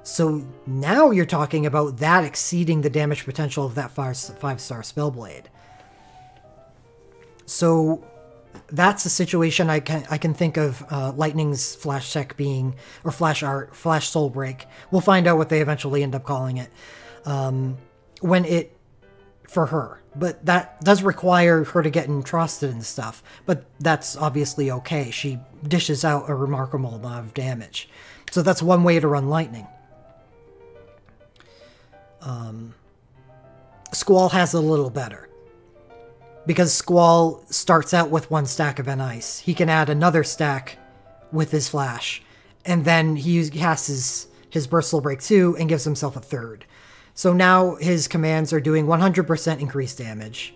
So now you're talking about that exceeding the damage potential of that 5-star Spellblade. So that's a situation I can think of Lightning's Flash Tech being, or Flash Art, Flash Soul Break. We'll find out what they eventually end up calling it for her. But that does require her to get entrusted and stuff. But that's obviously okay. She dishes out a remarkable amount of damage. So that's one way to run Lightning. Squall has it a little better. Because Squall starts out with 1 stack of N-Ice. He can add another stack with his Flash. And then he has his Bristle Break 2 and gives himself a third. So now his commands are doing 100% increased damage.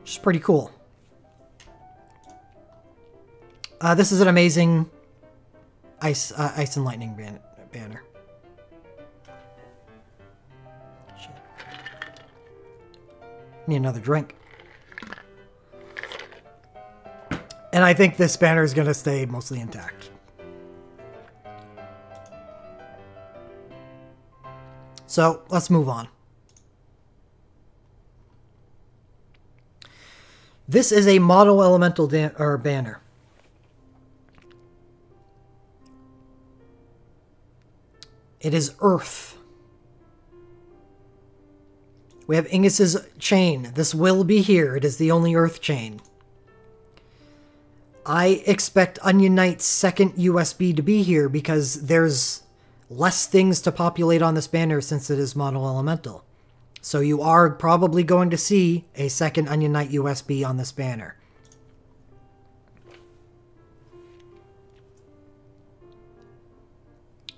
Which is pretty cool. This is an amazing Ice and Lightning banner. Shit. Need another drink. And I think this banner is going to stay mostly intact. So let's move on. This is a Mono Elemental banner. It is Earth. We have Ingus's chain. This will be here. It is the only Earth chain. I expect Onion Knight's second USB to be here because there's less things to populate on this banner since it is Mono Elemental. So you are probably going to see a second Onion Knight USB on this banner.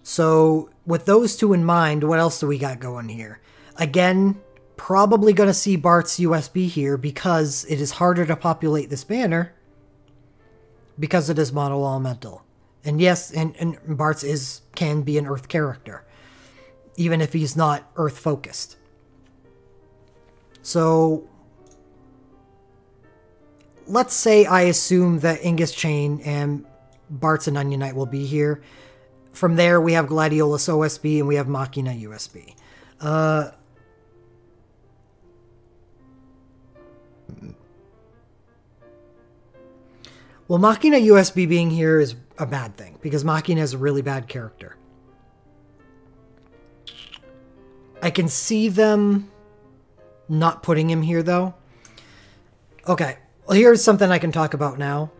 So with those two in mind, what else do we got going here? Again, probably going to see Bart's USB here because it is harder to populate this banner because it is Mono Elemental. And yes, and Bart's can be an Earth character, even if he's not Earth focused. So let's say I assume that Ingus Chain and Bart's and Onion Knight will be here. From there, we have Gladiolus OSB and we have Machina USB. Well, Machina USB being here is a bad thing because Machina is a really bad character. I can see them not putting him here, though. Okay, well, here's something I can talk about now.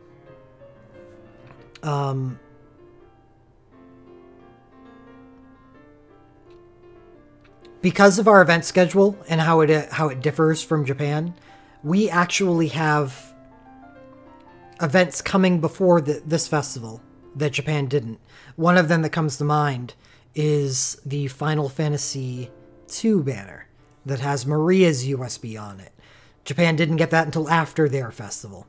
Because of our event schedule and how it differs from Japan, we actually have events coming before this festival that Japan didn't. One of them that comes to mind is the Final Fantasy II banner that has Maria's USB on it. Japan didn't get that until after their festival.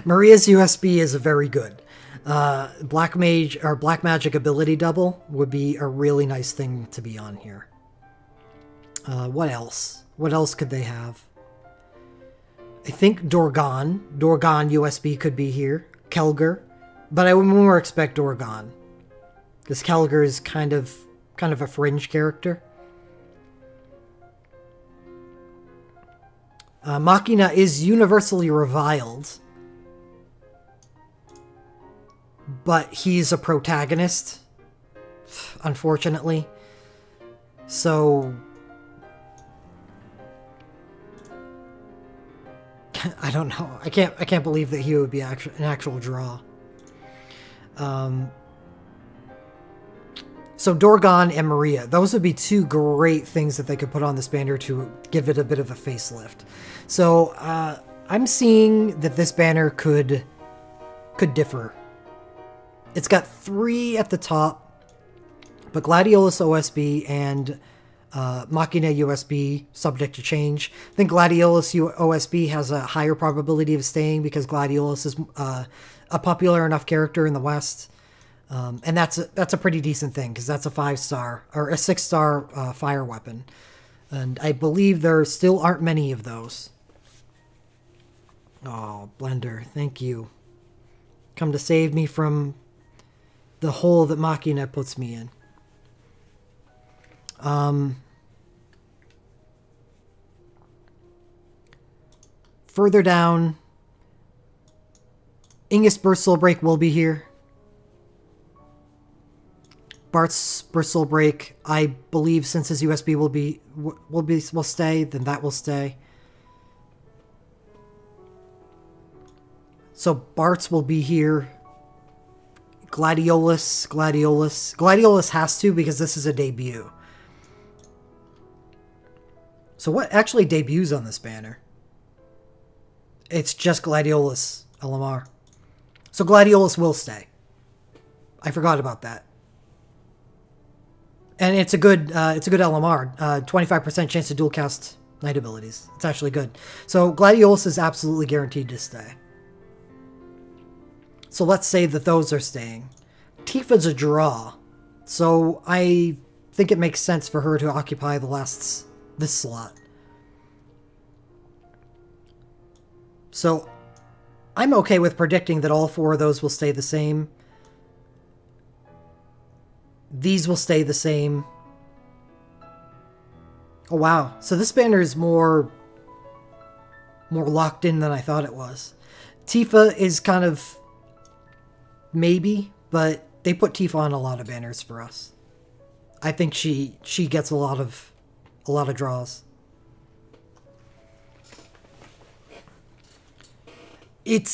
Maria's USB is very good. Black Magic ability double would be a really nice thing to be on here. What else? What else could they have? I think Dorgan USB could be here. Kelger. But I would more expect Dorgan. Because Kelger is kind of a fringe character. Machina is universally reviled. But he's a protagonist, unfortunately. So I don't know. I can't believe that he would be an actual draw. So Dorgan and Maria, those would be two great things that they could put on this banner to give it a bit of a facelift. So I'm seeing that this banner could differ. It's got 3 at the top, but Gladiolus OSB and Machina USB subject to change. I think Gladiolus OSB has a higher probability of staying because Gladiolus is a popular enough character in the West. And that's a pretty decent thing because that's a 5-star or a 6-star fire weapon. And I believe there still aren't many of those. Oh, Blender, thank you. Come to save me from the hole that Machina puts me in. Further down, Ingus Bristle Break will be here. Bart's Bristle Break, I believe, since his USB will stay, then that will stay. So Bart's will be here. Gladiolus, Gladiolus. Gladiolus has to because this is a debut. So what actually debuts on this banner? It's just Gladiolus LMR. So Gladiolus will stay. I forgot about that. And it's a good LMR. 25% chance to dual cast night abilities. It's actually good. So Gladiolus is absolutely guaranteed to stay. So let's say that those are staying. Tifa's a draw. So I think it makes sense for her to occupy this slot. So I'm okay with predicting that all 4 of those will stay the same. These will stay the same. Oh wow. So this banner is more locked in than I thought it was. Tifa is kind of maybe, but they put Tifa on a lot of banners for us. I think she gets a lot of draws. It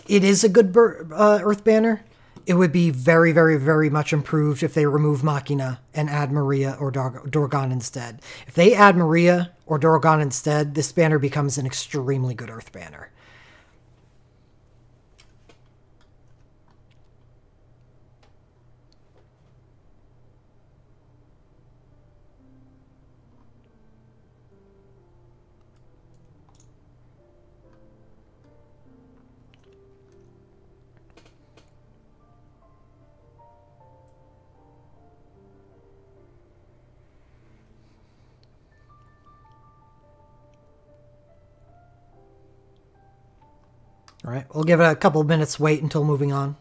is a good Earth banner. It would be very, very, very much improved if they remove Machina and add Maria or Dorgon instead. If they add Maria or Dorgon instead, this banner becomes an extremely good Earth banner. All right, we'll give it a couple minutes wait until moving on.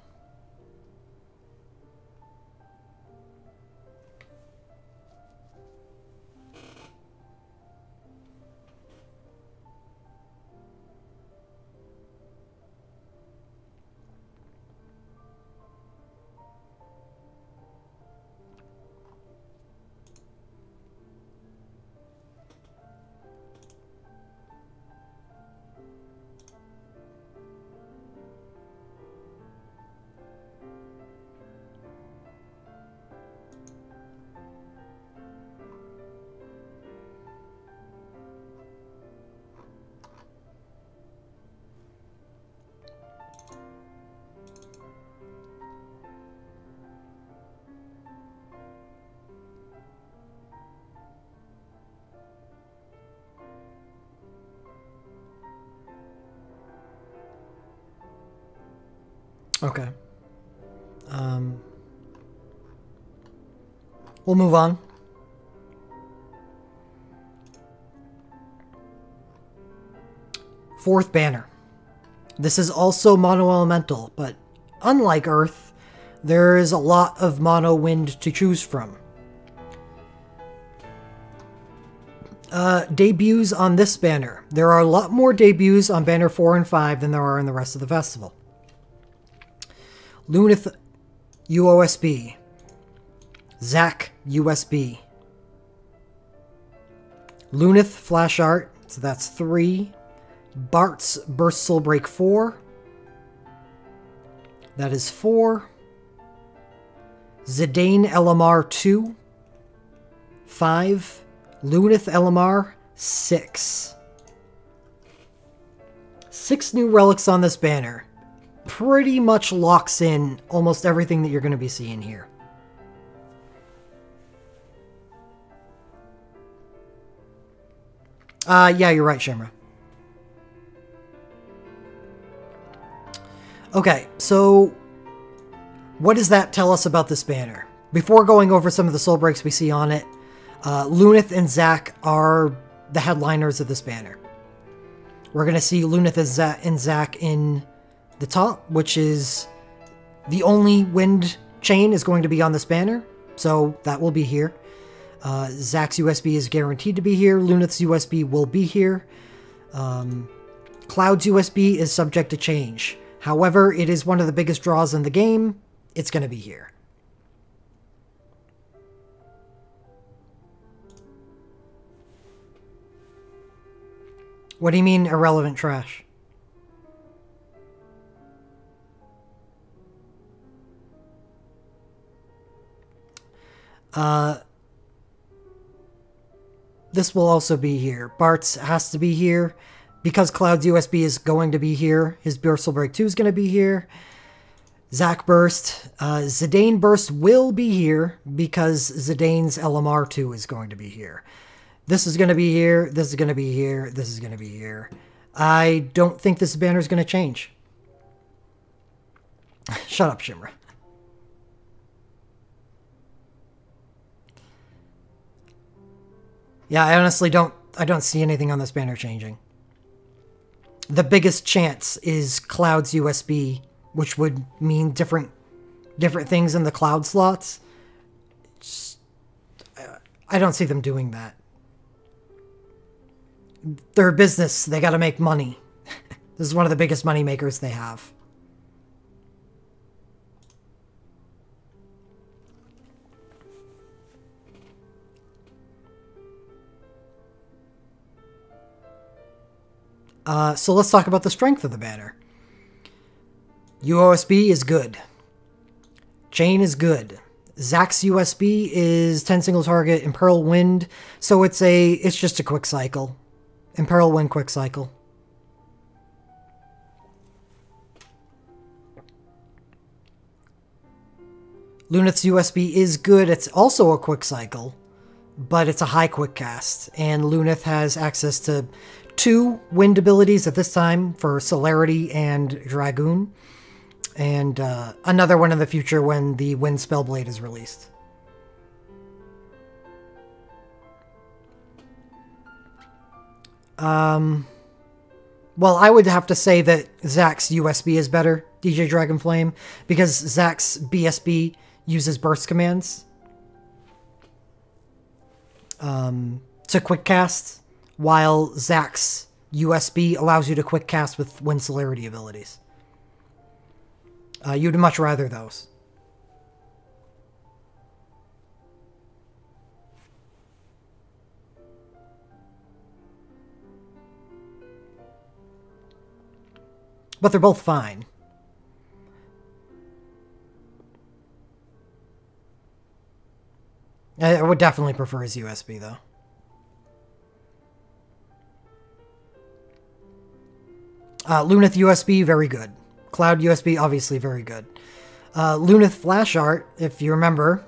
Okay. We'll move on. Fourth banner. This is also mono elemental, but unlike Earth, there is a lot of mono wind to choose from. Debuts on this banner. There are a lot more debuts on banner 4 and 5 than there are in the rest of the festival. Lunith UOSB. Zac USB. Lunith Flash Art, so that's 3. Bart's Burst Soul Break 4. That is 4. Zidane LMR 2. 5. Lunith LMR 6. 6 new relics on this banner. Pretty much locks in almost everything that you're going to be seeing here. Yeah, you're right, Shimra. Okay, so what does that tell us about this banner? Before going over some of the soul breaks we see on it, Lunith and Zac are the headliners of this banner. We're going to see Lunith and Zac in the top, which is the only wind chain is going to be on this banner, so that will be here. Zac's USB is guaranteed to be here. Lunith's USB will be here. Cloud's USB is subject to change. However, it is one of the biggest draws in the game. It's going to be here. What do you mean, irrelevant trash? This will also be here. Bart's has to be here. Because Cloud's USB is going to be here, his Bursal Break 2 is going to be here. Zac Burst. Zidane Burst will be here because Zidane's LMR 2 is going to be here. This is going to be here. This is going to be here. This is going to be here. I don't think this banner is going to change. Shut up, Shimra. Yeah, I honestly don't see anything on this banner changing. The biggest chance is Cloud's USB, which would mean different things in the Cloud slots. I don't see them doing that. They're a business. They got to make money. This is one of the biggest money makers they have. So let's talk about the strength of the banner. UOSB is good. Chain is good. Zac's USB is 10 single target, Imperil Wind, so it's just a quick cycle. Imperil Wind quick cycle. Luneth's USB is good. It's also a quick cycle, but it's a high quick cast, and Luneth has access to 2 wind abilities at this time for Celerity and Dragoon, and another one in the future when the Wind Spellblade is released. Well, I would have to say that Zac's USB is better, DJ Dragonflame, because Zac's BSB uses burst commands to quick cast, while Zac's USB allows you to quick cast with Wind Celerity abilities. You'd much rather those. But they're both fine. I would definitely prefer his USB, though. Luneth USB, very good. Cloud USB, obviously very good. Luneth Flash Art, if you remember,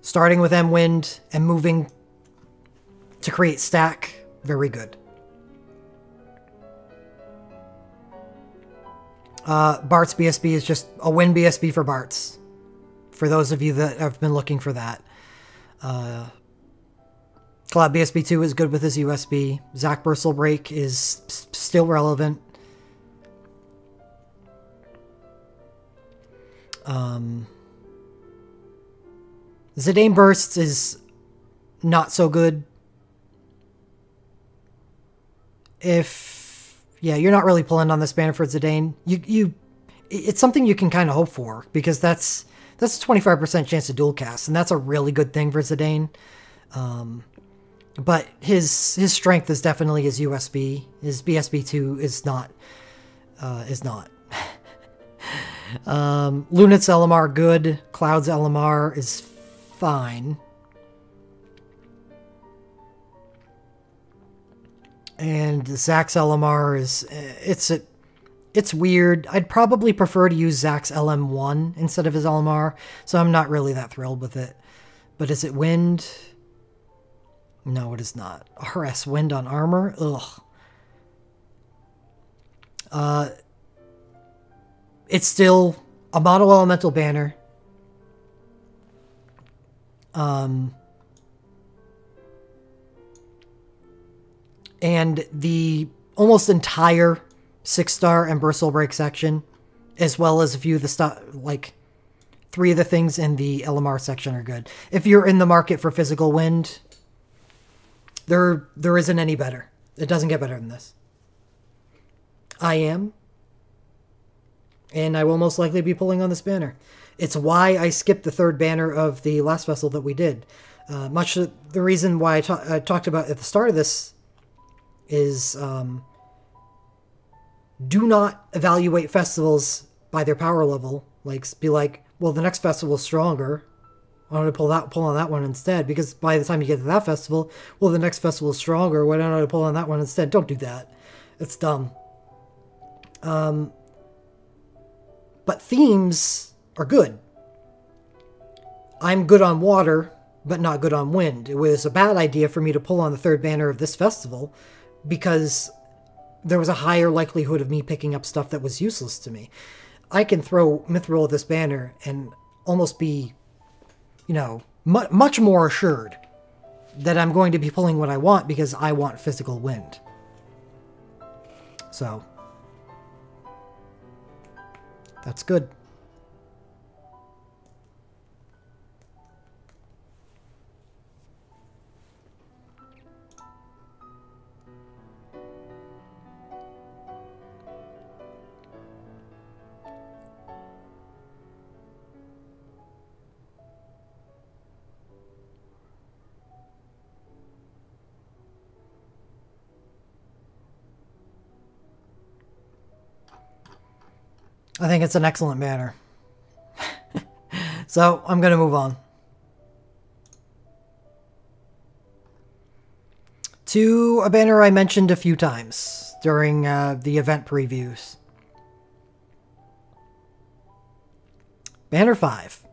starting with M-Wind and moving to create stack, very good. Bart's BSB is just a Wind BSB for Bart's, for those of you that have been looking for that. Cloud BSB 2 is good with his USB. Zac Bursal Break is still relevant. Zidane Bursts is not so good. Yeah, you're not really pulling on this banner for Zidane. It's something you can kind of hope for, because that's a 25% chance to dual cast, and that's a really good thing for Zidane. But his strength is definitely his USB. His BSB 2 is not. Luneth's LMR good. Cloud's LMR is fine. And Zac's LMR is it's weird. I'd probably prefer to use Zac's LM1 instead of his LMR, so I'm not really that thrilled with it. But is it Wind? No, it is not. RS Wind on armor? Ugh. It's still a mono elemental banner. And the almost entire 6-star and Bursal Break section, as well as a few of the stuff, like 3 of the things in the LMR section are good. If you're in the market for physical wind, there isn't any better. It doesn't get better than this. I am. And I will most likely be pulling on this banner. It's why I skipped the 3rd banner of the last vessel that we did. Much of the reason why I talked about at the start of this is do not evaluate festivals by their power level. Like, be like, Well, the next festival is stronger. Why don't I pull on that one instead? Because by the time you get to that festival, well, the next festival is stronger. Why don't I pull on that one instead? Don't do that. It's dumb. But themes are good. I'm good on water, but not good on wind. It was a bad idea for me to pull on the third banner of this festival because there was a higher likelihood of me picking up stuff that was useless to me. I can throw Mithril at this banner and almost be, you know, much more assured that I'm going to be pulling what I want because I want physical wind. So, that's good. I think it's an excellent banner. So, I'm going to move on. To a banner I mentioned a few times during the event previews. Banner 5.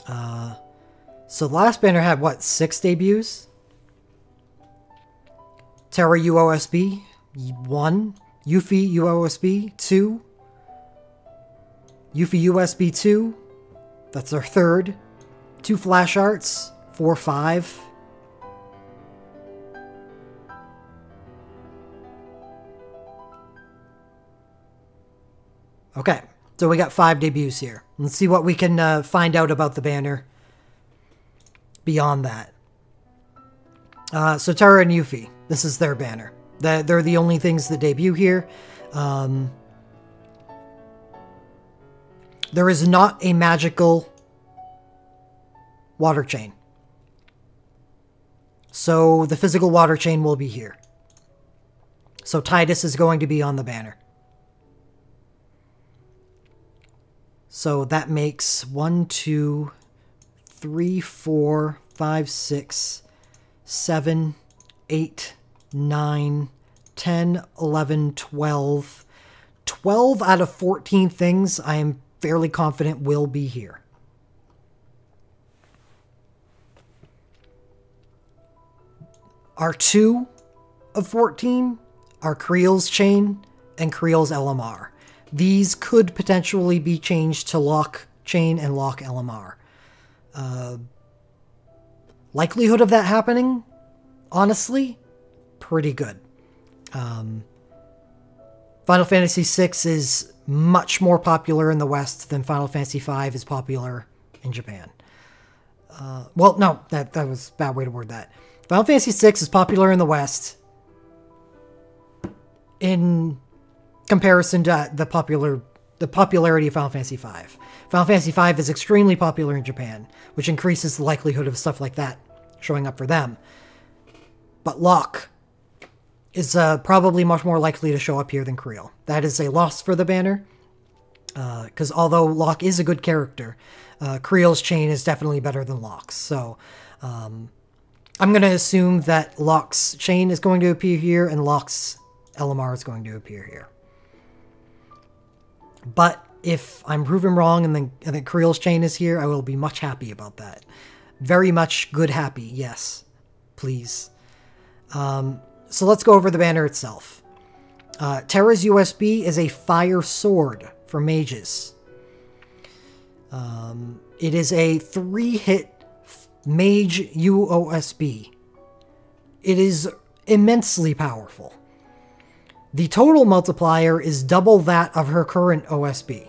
So the last banner had, what, 6 debuts? Terra UOSB, 1. Yuffie UOSB, 2. Yuffie USB 2. That's our 3rd. 2 Flash Arts, 4, 5. Okay, so we got 5 debuts here. Let's see what we can find out about the banner beyond that. So Terra and Yuffie, this is their banner. They're the only things that debut here. There is not a magical water chain. So the physical water chain will be here. So Tidus is going to be on the banner. So that makes 1, 2, 3, 4, 5, 6, 7, 8, 9, 10, 11, 12. 12 out of 14 things I am fairly confident will be here. Our 2 of 14 are Creel's Chain and Creel's LMR. These could potentially be changed to Lock Chain and Lock LMR. Likelihood of that happening, honestly, pretty good. Final Fantasy VI is much more popular in the West than Final Fantasy V is popular in Japan. Well, no, that was a bad way to word that. Final Fantasy VI is popular in the West in comparison to the popularity of Final Fantasy V. Final Fantasy V is extremely popular in Japan, which increases the likelihood of stuff like that showing up for them. But Locke is probably much more likely to show up here than Creel. That is a loss for the banner, because although Locke is a good character, Creel's Chain is definitely better than Locke's. So I'm going to assume that Locke's Chain is going to appear here and Locke's LMR is going to appear here. But if I'm proven wrong and then Creel's Chain is here, I will be much happy about that. Very much good happy, yes. Please. So let's go over the banner itself. Terra's USB is a fire sword for mages. It is a 3-hit mage UOSB. It is immensely powerful. The total multiplier is double that of her current OSB.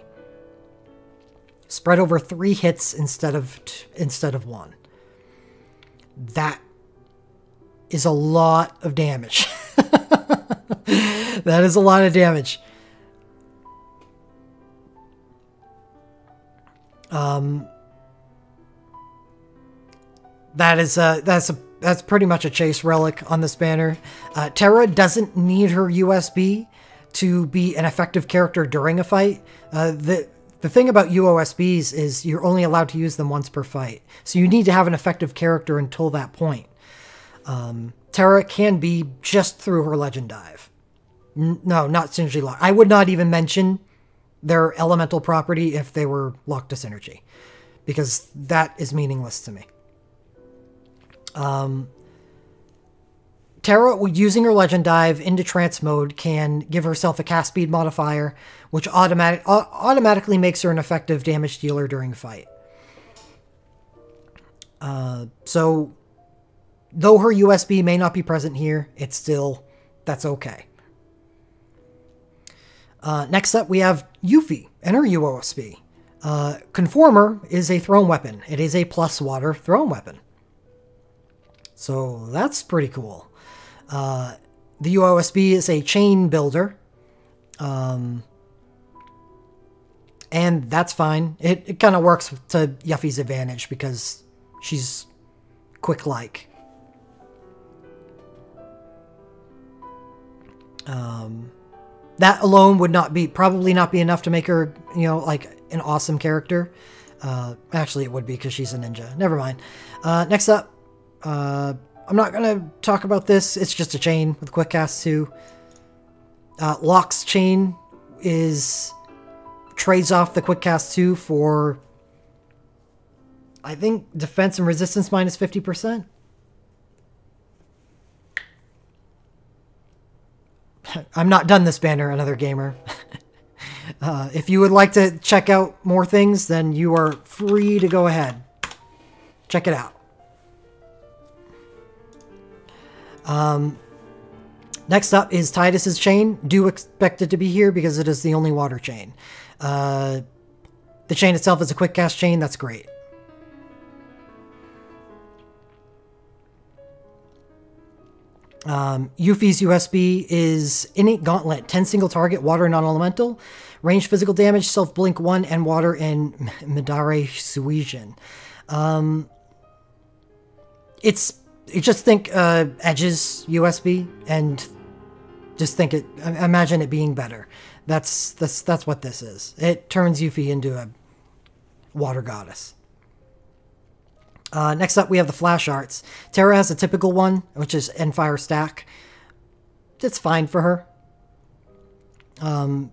Spread over 3 hits instead of 1. That is a lot of damage. That is a lot of damage. That's pretty much a chase relic on this banner. Terra doesn't need her USB to be an effective character during a fight. The The thing about UOSBs is you're only allowed to use them once per fight. So you need to have an effective character until that point. Terra can be just through her Legend Dive. No, not synergy lock. I would not even mention their elemental property if they were locked to synergy, because that is meaningless to me. Terra, using her Legend Dive into trance mode, can give herself a cast speed modifier, which automatically makes her an effective damage dealer during a fight. So, though her USB may not be present here, it's still, that's okay. Next up, we have Yuffie and her UOSB. Conformer is a thrown weapon. It is a plus water thrown weapon. So that's pretty cool. The UOSB is a chain builder. And that's fine. It kind of works to Yuffie's advantage because she's quick-like. That alone would probably not be enough to make her, you know, like an awesome character. Actually, it would be because she's a ninja. Never mind. Next up, I'm not going to talk about this. It's just a chain with quick cast too. Locke's chain trades off the quick cast 2 for, I think, defense and resistance minus 50%. I'm not done this banner, another gamer. If you would like to check out more things, then you are free to go ahead. Check it out. Next up is Tidus's chain. Do expect it to be here because it is the only water chain. The chain itself is a quick cast chain. That's great. Yuffie's USB is Innate Gauntlet, 10 single target, water non-elemental, range physical damage, self-blink 1, and water and Midare Suijin. You just think Edge's USB and just think imagine it being better. That's what this is. It turns Yuffie into a water goddess. Next up, we have the Flash Arts. Terra has a typical one, which is Endfire Stack. It's fine for her.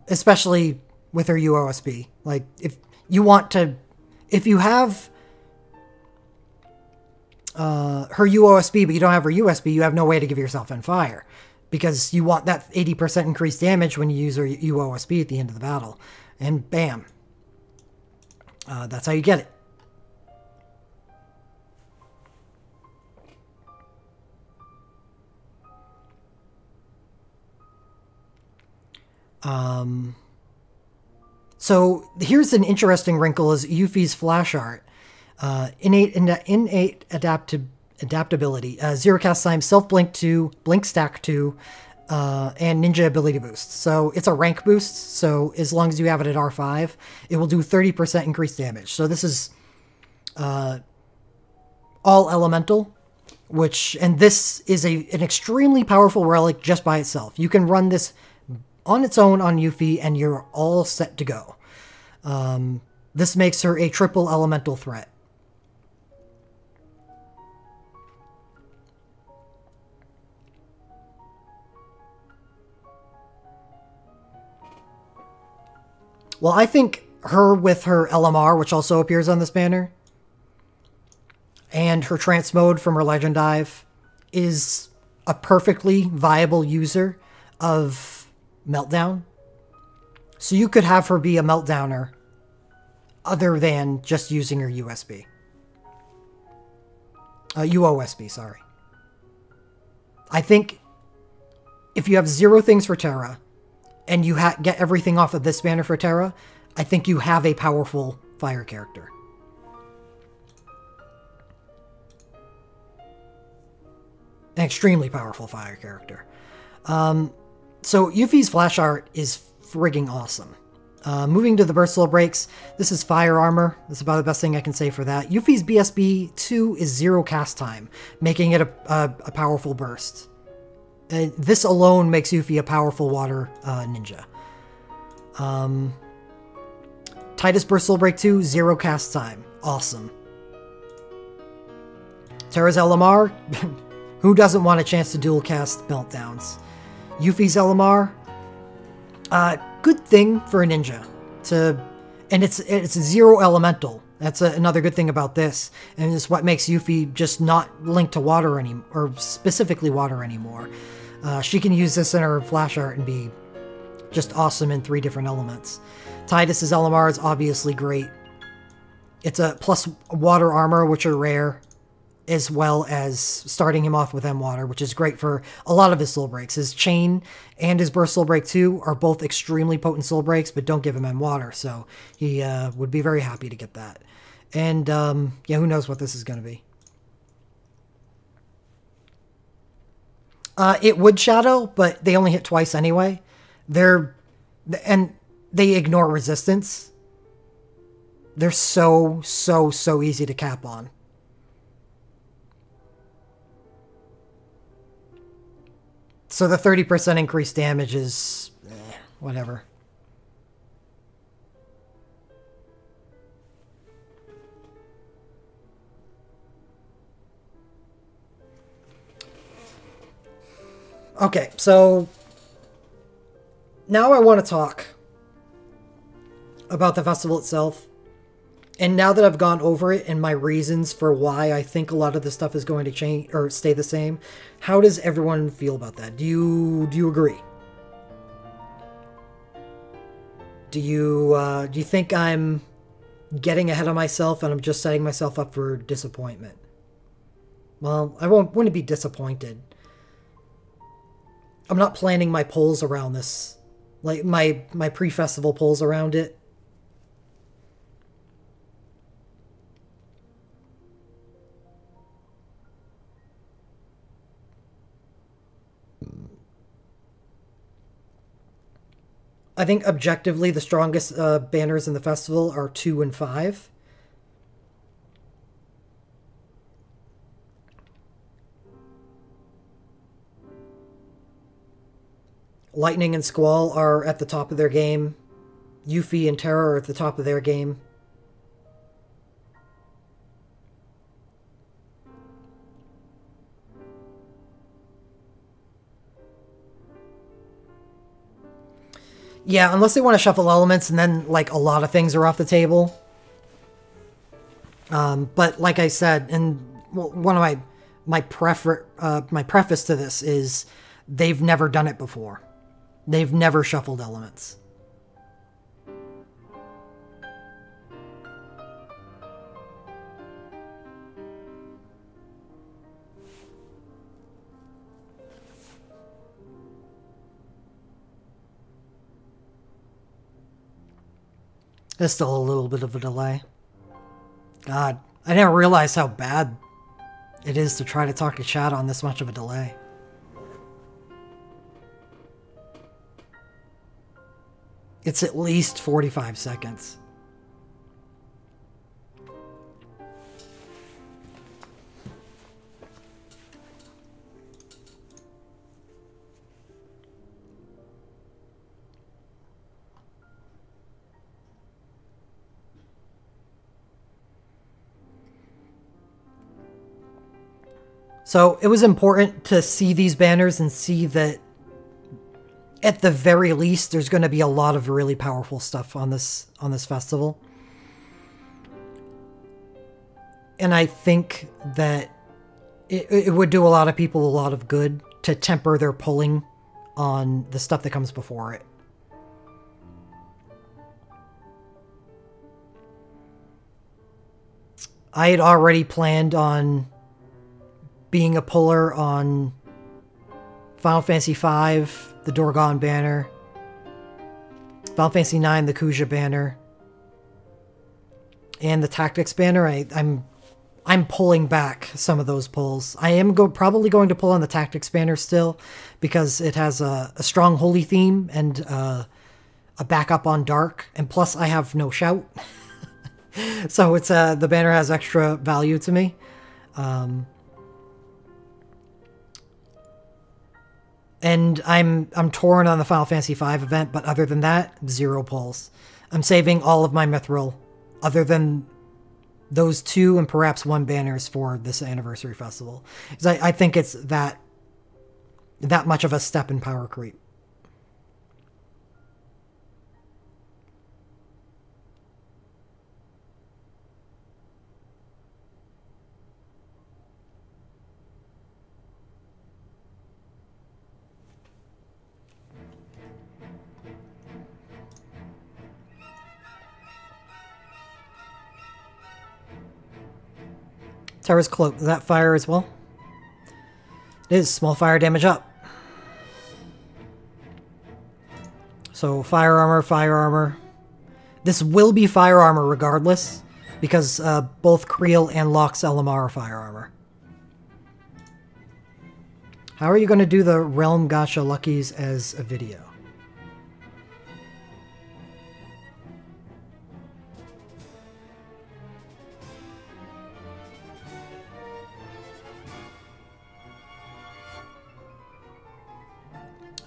Especially with her UOSB. Like, if you have her UOSB, but you don't have her USB, you have no way to give yourself Endfire. Because you want that 80% increased damage when you use her UOSB at the end of the battle. And bam. That's how you get it. So here's an interesting wrinkle is Yuffie's Flash Art. Innate adaptability. Zero cast time, self-blink 2, blink stack 2, and ninja ability boost. So it's a rank boost, so as long as you have it at R5, it will do 30% increased damage. So this is all elemental, and this is an extremely powerful relic just by itself. You can run this on its own on Yuffie, and you're all set to go. This makes her a triple elemental threat. Well, I think her with her LMR, which also appears on this banner, and her trance mode from her Legend Dive is a perfectly viable user of Meltdown. So you could have her be a Meltdowner other than just using her USB. UOSB, sorry. I think if you have 0 things for Terra and you get everything off of this banner for Terra, I think you have a powerful fire character. An extremely powerful fire character. So Yuffie's Flash Art is frigging awesome. Moving to the Versatile Breaks, this is Fire Armor. That's about the best thing I can say for that. Yuffie's BSB 2 is 0 cast time, making it a powerful burst. This alone makes Yuffie a powerful water ninja. Titus Burst Soul Break 2, 0 cast time. Awesome. Terra's LMR, who doesn't want a chance to dual cast Meltdowns? Yuffie's LMR, good thing for a ninja. And it's a 0 elemental. That's another good thing about this, and it's what makes Yuffie just not linked to water anymore, or specifically water anymore. She can use this in her flash art and be just awesome in 3 different elements. Titus's LMR is obviously great. It's a plus water armor, which are rare, as well as starting him off with M-Water, which is great for a lot of his soul breaks. His Chain and his Burst Soul Break 2 are both extremely potent soul breaks, but don't give him M-Water, so he would be very happy to get that. And, yeah, who knows what this is going to be. It would Shadow, but they only hit twice anyway. And they ignore resistance. They're so easy to cap on. So the 30% increased damage is whatever. Okay, so now I want to talk about the festival itself. And now that I've gone over it and my reasons for why I think a lot of the stuff is going to change or stay the same, how does everyone feel about that? Do you agree? Do you think I'm getting ahead of myself and I'm just setting myself up for disappointment? Well, I wouldn't be disappointed. I'm not planning my polls around this, like my pre-festival polls around it. I think objectively the strongest banners in the festival are 2 and 5. Lightning and Squall are at the top of their game. Yuffie and Terra are at the top of their game. Yeah, unless they want to shuffle elements and then, like, a lot of things are off the table. But like I said, and one of my preface to this is they've never done it before. They've never shuffled elements. There's still a little bit of a delay. God, I never realized how bad it is to try to talk to chat on this much of a delay. It's at least 45 seconds. So it was important to see these banners and see that at the very least, there's going to be a lot of really powerful stuff on this festival. And I think that it would do a lot of people a lot of good to temper their pulling on the stuff that comes before it. I had already planned on being a puller on Final Fantasy V, the Dorgon banner, Final Fantasy IX, the Kuja banner, and the Tactics banner. I'm pulling back some of those pulls. I am probably going to pull on the Tactics banner still because it has a strong holy theme and a backup on Dark, and plus I have no shout, so it's the banner has extra value to me. And I'm torn on the Final Fantasy V event, but other than that, 0 pulls. I'm saving all of my mithril, other than those 2 and perhaps 1 banners for this anniversary festival. Because I think it's that much of a step in power creep. Terra's Cloak, is that fire as well? It is. Small fire damage up. So fire armor. This will be fire armor regardless, because both Creel and Lox Elamar are fire armor. How are you going to do the Realm Gacha Luckies as a video?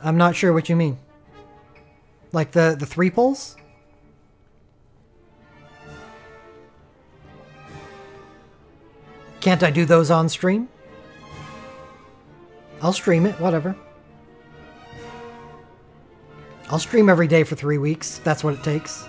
I'm not sure what you mean. Like the 3 pulls? Can't I do those on stream? I'll stream it, whatever. I'll stream every day for 3 weeks, if that's what it takes.